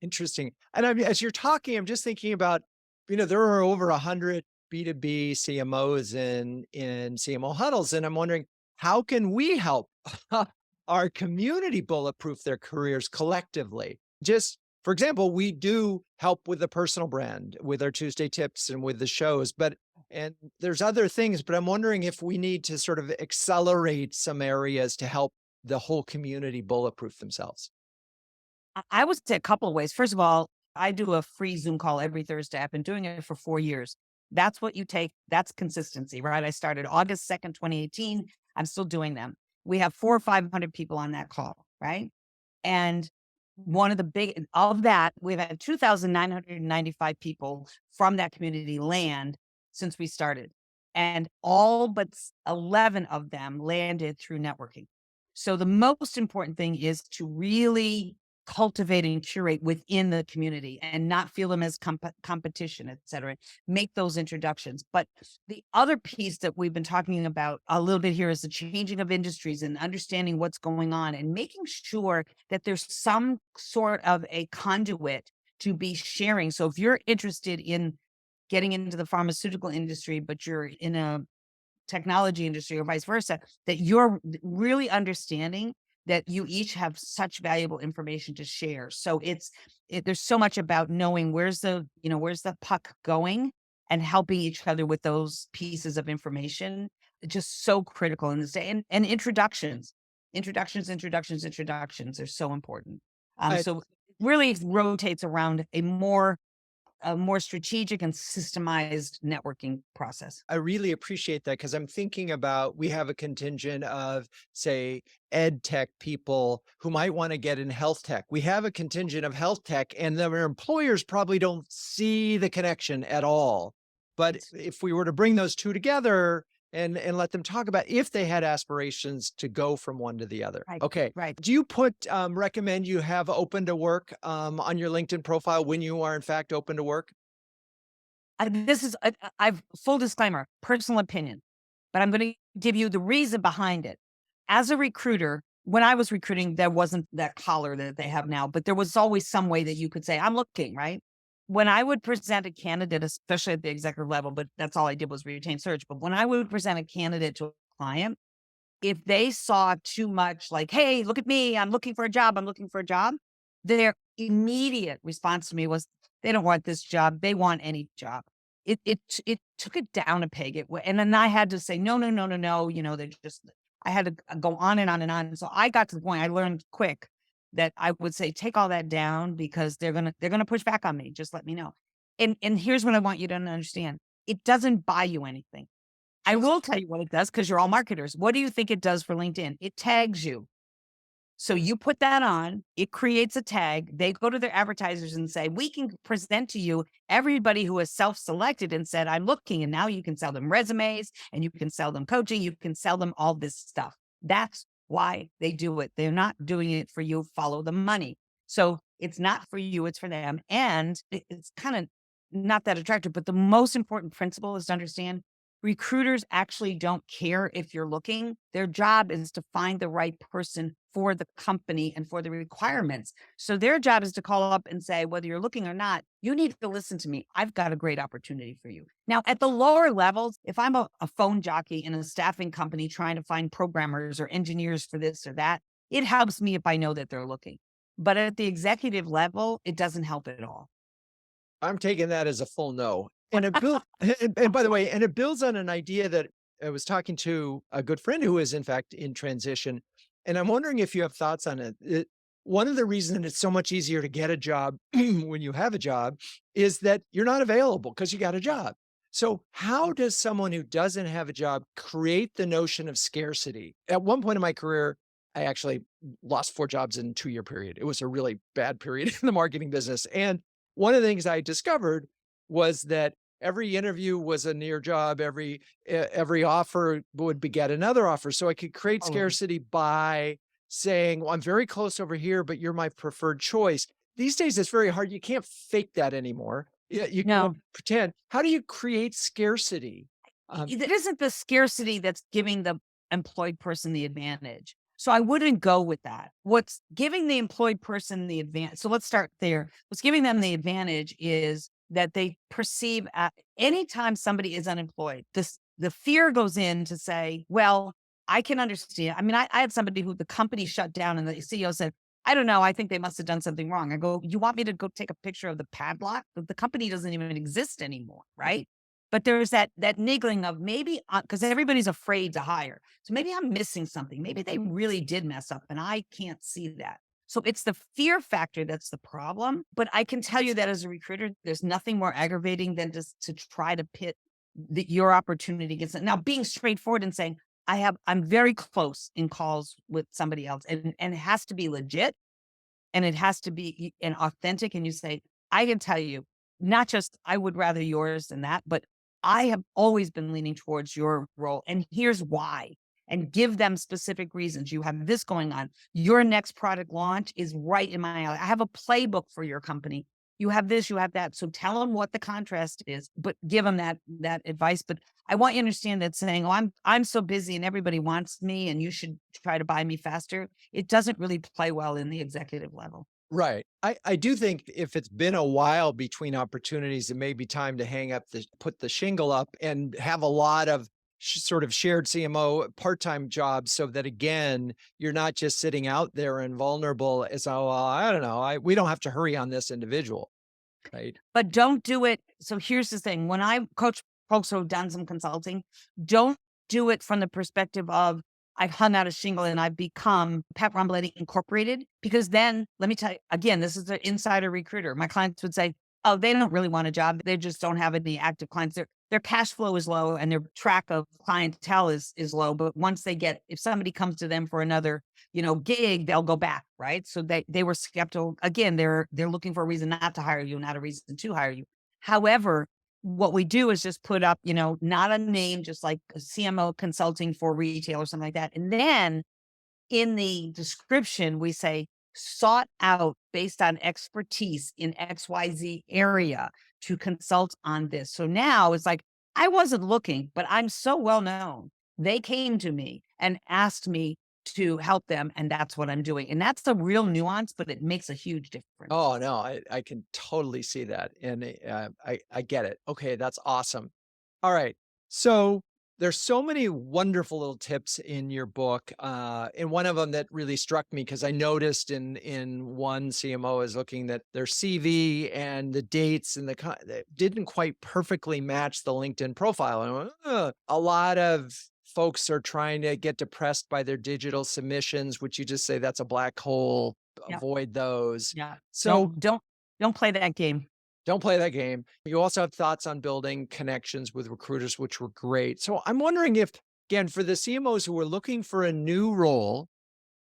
Interesting. And as you're talking, I'm just thinking about, there are over 100 B2B CMOs in CMO huddles. And I'm wondering, how can we help our community bulletproof their careers collectively? Just for example, we do help with the personal brand with our Tuesday tips and with the shows, and there's other things, but I'm wondering if we need to sort of accelerate some areas to help the whole community bulletproof themselves. I would say a couple of ways. First of all, I do a free Zoom call every Thursday. I've been doing it for 4 years. That's what you take. That's consistency, right? I started August 2nd, 2018. I'm still doing them. We have 400 or 500 people on that call, right? And one of the big of that, we've had 2,995 people from that community land since we started. And all but 11 of them landed through networking. So the most important thing is to really cultivate and curate within the community and not feel them as competition, et cetera. Make those introductions. But the other piece that we've been talking about a little bit here is the changing of industries and understanding what's going on and making sure that there's some sort of a conduit to be sharing. So if you're interested in getting into the pharmaceutical industry, but you're in a technology industry or vice versa, that you're really understanding that you each have such valuable information to share. So there's so much about knowing where's the puck going and helping each other with those pieces of information. It's just so critical in this day. And introductions are so important. I So it really rotates around a more strategic and systemized networking process. I really appreciate that because I'm thinking about we have a contingent of, say, ed tech people who might want to get in health tech. We have a contingent of health tech, and their employers probably don't see the connection at all. But if we were to bring those two together and let them talk about if they had aspirations to go from one to the other. Right, Okay. right. Do you recommend you have open to work on your LinkedIn profile when you are in fact open to work? This is I've full disclaimer, personal opinion, but I'm going to give you the reason behind it. As a recruiter, when I was recruiting, there wasn't that collar that they have now, but there was always some way that you could say, "I'm looking," right? When I would present a candidate, especially at the executive level, but that's all I did was retain search. But when I would present a candidate to a client, if they saw too much like, "Hey, look at me, I'm looking for a job, I'm looking for a job," their immediate response to me was, "They don't want this job, they want any job." It took it down a peg, and then I had to say, "No, no, no, no, no," they just I had to go on and on and on. So I got to the point, I learned quick that I would say, "Take all that down because they're gonna push back on me, just let me know." And here's what I want you to understand. It doesn't buy you anything. I will tell you what it does because you're all marketers. What do you think it does for LinkedIn? It tags you. So you put that on, it creates a tag. They go to their advertisers and say, "We can present to you everybody who has self-selected and said, 'I'm looking.'" And now you can sell them resumes and you can sell them coaching. You can sell them all this stuff. That's why they do it. They're not doing it for you, follow the money. So it's not for you, it's for them. And it's kind of not that attractive, but the most important principle is to understand recruiters actually don't care if you're looking. Their job is to find the right person for the company and for the requirements. So their job is to call up and say, whether you're looking or not, you need to listen to me. I've got a great opportunity for you. Now, at the lower levels, if I'm a phone jockey in a staffing company trying to find programmers or engineers for this or that, it helps me if I know that they're looking. But at the executive level, it doesn't help at all. I'm taking that as a full no. And it built and by the way, and it builds on an idea that I was talking to a good friend who is in fact in transition, and I'm wondering if you have thoughts on it. One of the reasons it's so much easier to get a job when you have a job is that you're not available because you got a job. So how does someone who doesn't have a job create the notion of scarcity? At one point in my career, I actually lost 4 jobs in a 2-year period. It was a really bad period in the marketing business, and one of the things I discovered was that every interview was a near job, every offer would beget another offer. So I could create Oh, scarcity by saying, "Well, I'm very close over here, but you're my preferred choice." These days, it's very hard. You can't fake that anymore. Yeah, you no, can't pretend. How do you create scarcity? it isn't the scarcity that's giving the employed person the advantage. So I wouldn't go with that. What's giving the employed person the advantage? So let's start there. What's giving them the advantage is that they perceive anytime somebody is unemployed, the fear goes in to say, well, I can understand. I mean, I had somebody who the company shut down and the CEO said, I don't know. I think they must have done something wrong. I go, you want me to go take a picture of the padlock? The company doesn't even exist anymore, right? But there's that niggling of maybe because everybody's afraid to hire. So maybe I'm missing something. Maybe they really did mess up and I can't see that. So it's the fear factor that's the problem. But I can tell you that as a recruiter, there's nothing more aggravating than just to try to pit your opportunity against it. Now, being straightforward and saying, I'm very close in calls with somebody else and it has to be legit and it has to be and authentic. And you say, I can tell you, not just I would rather yours than that, but I have always been leaning towards your role. And here's why. And give them specific reasons. You have this going on. Your next product launch is right in my alley. I have a playbook for your company. You have this, you have that. So tell them what the contrast is, but give them that advice. But I want you to understand that saying, "Oh, I'm so busy and everybody wants me, and you should try to buy me faster." It doesn't really play well in the executive level. Right. I do think if it's been a while between opportunities, it may be time to hang up put the shingle up and have a lot of sort of shared CMO part-time jobs so that again, you're not just sitting out there and vulnerable as, oh, well, I don't know, we don't have to hurry on this individual, right? But don't do it. So here's the thing. When I coach folks who have done some consulting, don't do it from the perspective of I've hung out a shingle and I've become Pat Romboletti Incorporated. Because then let me tell you again, this is an insider recruiter. My clients would say, oh, they don't really want a job. They just don't have any active clients. Their cash flow is low and their track of clientele is low. But once they get, if somebody comes to them for another gig, they'll go back, right? So they were skeptical. Again, they're looking for a reason not to hire you, not a reason to hire you. However, what we do is just put up, not a name, just like a CMO consulting for retail or something like that. And then in the description, we say sought out based on expertise in XYZ area to consult on this. So now it's like, I wasn't looking, but I'm so well known. They came to me and asked me to help them. And that's what I'm doing. And that's the real nuance, but it makes a huge difference. Oh, no, I can totally see that, and, I get it. Okay, that's awesome. Alright, so there's so many wonderful little tips in your book, and one of them that really struck me because I noticed in one CMO is looking at their CV and the dates and that didn't quite perfectly match the LinkedIn profile, and I went, "Ugh." A lot of folks are trying to get depressed by their digital submissions, which you just say, "That's a black hole, Yeah. avoid those." Yeah. So Don't play that game. don't play that game. You also have thoughts on building connections with recruiters, which were great. So I'm wondering if, again, for the CMOs who are looking for a new role,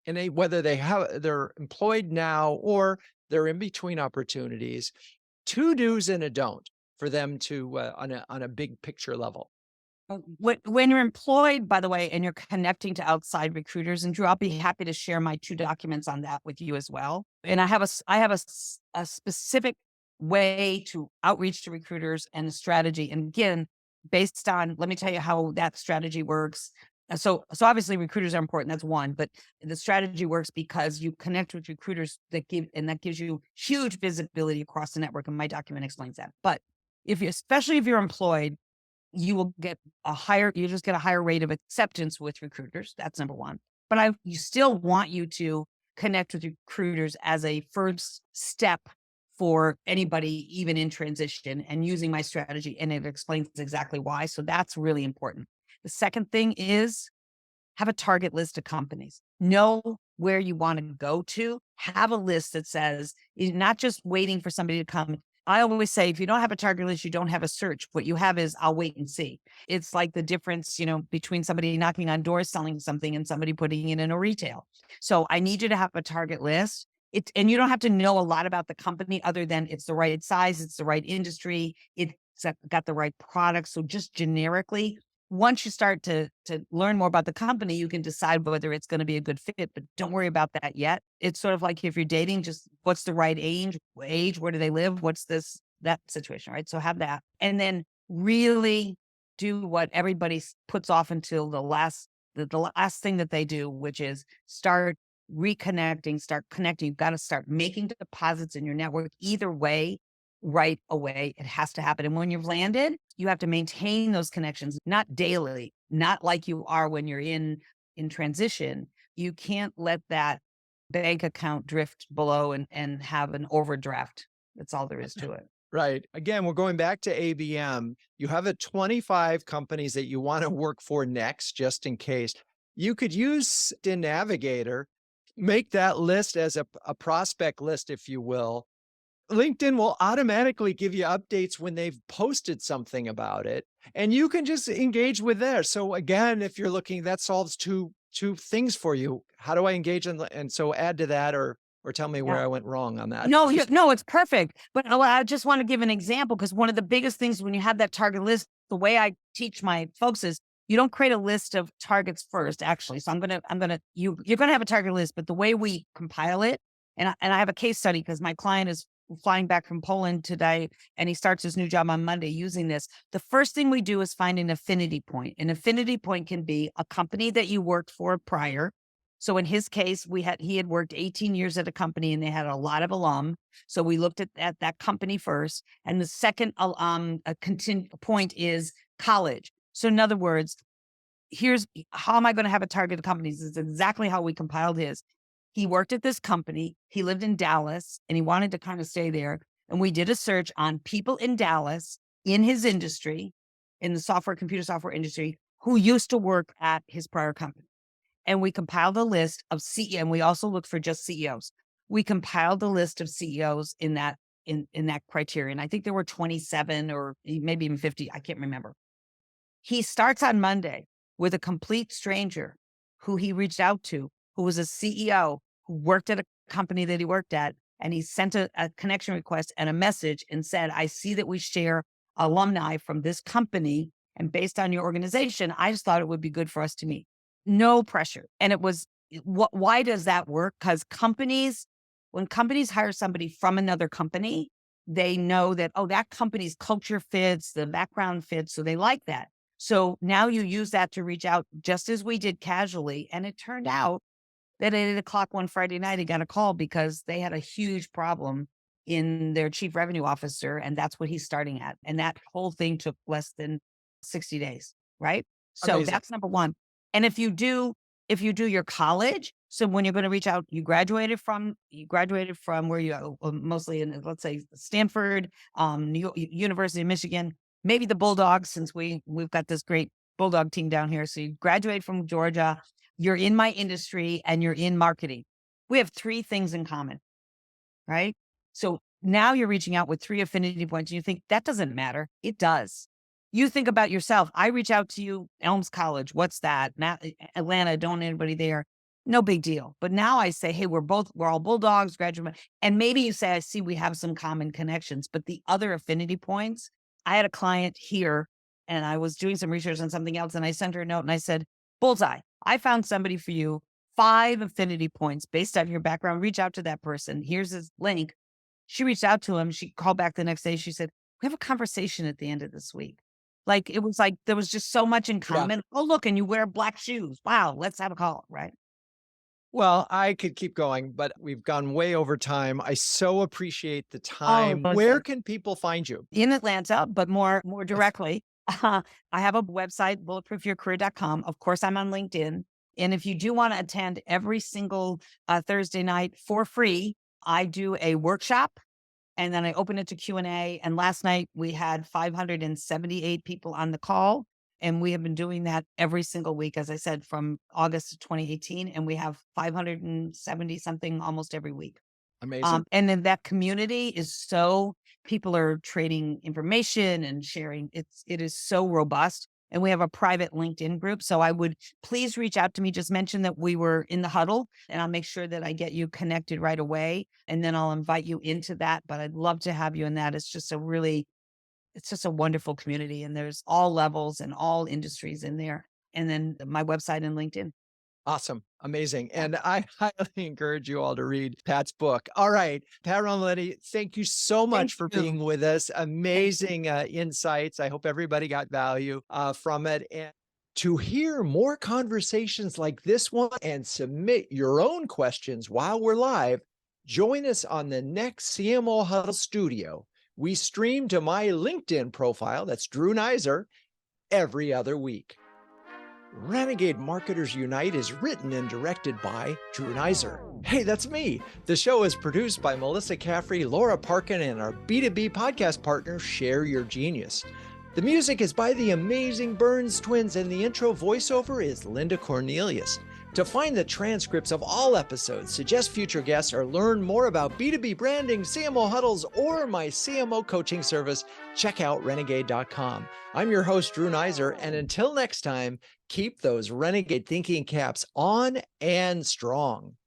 and whether they're employed now or they're in between opportunities, two do's and a don't for them to on a big picture level. When you're employed, by the way, and you're connecting to outside recruiters, and Drew, I'll be happy to share my 2 documents on that with you as well. And I have a specific way to outreach to recruiters and a strategy. And again, based on, let me tell you how that strategy works. So obviously recruiters are important. That's one, but the strategy works because you connect with recruiters that gives you huge visibility across the network. And my document explains that. But especially if you're employed, you just get a higher rate of acceptance with recruiters. That's number one. But you still want you to connect with recruiters as a first step for anybody, even in transition, and using my strategy. And it explains exactly why. So that's really important. The second thing is have a target list of companies. Know where you want to go to. Have a list that says, you're not just waiting for somebody to come. I always say, if you don't have a target list, you don't have a search. What you have is, I'll wait and see. It's like the difference, between somebody knocking on doors selling something and somebody putting it in a retail. So I need you to have a target list. And you don't have to know a lot about the company other than it's the right size, it's the right industry, it's got the right product. So just generically, once you start to learn more about the company, you can decide whether it's going to be a good fit, but don't worry about that yet. It's sort of like if you're dating, just what's the right age, where do they live? What's that situation, right? So have that. And then really do what everybody puts off until the last thing that they do, which is start reconnecting, start connecting. You've got to start making deposits in your network either way right away. It has to happen. And when you've landed, you have to maintain those connections, not daily, not like you are when you're in transition. You can't let that bank account drift below and have an overdraft. That's all there is to it. Right. Again, we're going back to ABM. You have a 25 companies that you want to work for next, just in case. You could use the Navigator, make that list as a prospect list, if you will. LinkedIn will automatically give you updates when they've posted something about it, and you can just engage with there. So again, if you're looking, that solves two things for you. How do I engage and so add to that, or tell me where Yeah. I went wrong on that. No, it's perfect. But I just want to give an example because one of the biggest things when you have that target list, the way I teach my folks is you don't create a list of targets first, actually. So you're gonna have a target list, but the way we compile it, and I have a case study because my client is flying back from Poland today and he starts his new job on Monday using this. The first thing we do is find an affinity point. An affinity point can be a company that you worked for prior. So in his case, he had worked 18 years at a company and they had a lot of alum. So we looked at that company first. And the second point is college. So in other words, here's how am I going to have a target of companies? This is exactly how we compiled his. He worked at this company. He lived in Dallas and he wanted to kind of stay there. And we did a search on people in Dallas in his industry, in the computer software industry, who used to work at his prior company. And we compiled a list of CEOs, and we also looked for just CEOs. We compiled a list of CEOs in that criterion. I think there were 27 or maybe even 50. I can't remember. He starts on Monday with a complete stranger who he reached out to, who was a CEO who worked at a company that he worked at. And he sent a connection request and a message and said, I see that we share alumni from this company. And based on your organization, I just thought it would be good for us to meet. No pressure. And why does that work? Because when companies hire somebody from another company, they know that, oh, that company's culture fits, the background fits. So they like that. So now you use that to reach out just as we did casually. And it turned out that at 8:00 one Friday night, he got a call because they had a huge problem in their chief revenue officer. And that's what he's starting at. And that whole thing took less than 60 days. Right. So Amazing. that's number one. And if you do your college, so when you're going to reach out, you graduated from where mostly in, let's say, Stanford, University of Michigan, maybe the Bulldogs, since we've got this great Bulldog team down here. So you graduate from Georgia, you're in my industry and you're in marketing. We have 3 things in common, right? So now you're reaching out with 3 affinity points and you think that doesn't matter. It does. You think about yourself. I reach out to you, Elms College. What's that? Atlanta, don't anybody there. No big deal. But now I say, hey, we're all Bulldogs, graduate. And maybe you say, I see we have some common connections, but the other affinity points, I had a client here and I was doing some research on something else, and I sent her a note and I said, "Bullseye, I found somebody for you, 5 affinity points based on your background. Reach out to that person. Here's his link." She reached out to him. She called back the next day. She said, "We have a conversation at the end of this week." Like, it was like there was just so much in Yeah. common. "Oh, look, and you wear black shoes. Wow, let's have a call," right? Well, I could keep going, but we've gone way over time. I so appreciate the Oh, time. well, Where can people find you? in Atlanta, but more Yes. directly, I have a website, bulletproofyourcareer.com. Of course, I'm on LinkedIn. And if you do want to attend every single Thursday night for free, I do a workshop and then I open it to Q&A. And last night we had 578 people on the call. And we have been doing that every single week, as I said, from August of 2018. And we have 570 something almost every week. Amazing. And then that community is so people are trading information and sharing. It is so robust. And we have a private LinkedIn group. So I would please reach out to me. Just mention that we were in the huddle and I'll make sure that I get you connected right away. And then I'll invite you into that. But I'd love to have you in that. It's just a wonderful community. And there's all levels and all industries in there. And then my website and LinkedIn. Awesome. Amazing. Yeah. And I highly encourage you all to read Pat's book. All right. Pat Romboletti, thank you so Thank much for you. being with us. Thank Amazing insights. I hope everybody got value from it. And to hear more conversations like this one and submit your own questions while we're live, join us on the next CMO Huddle Studio. We stream to my LinkedIn profile, that's Drew Neiser, every other week. Renegade Marketers Unite is written and directed by Drew Neiser. Hey, that's me. The show is produced by Melissa Caffrey, Laura Parkin, and our B2B podcast partner, Share Your Genius. The music is by the amazing Burns Twins, and the intro voiceover is Linda Cornelius. To find the transcripts of all episodes, suggest future guests, or learn more about B2B branding, CMO huddles, or my CMO coaching service, check out renegade.com. I'm your host, Drew Neiser, and until next time, keep those renegade thinking caps on and strong.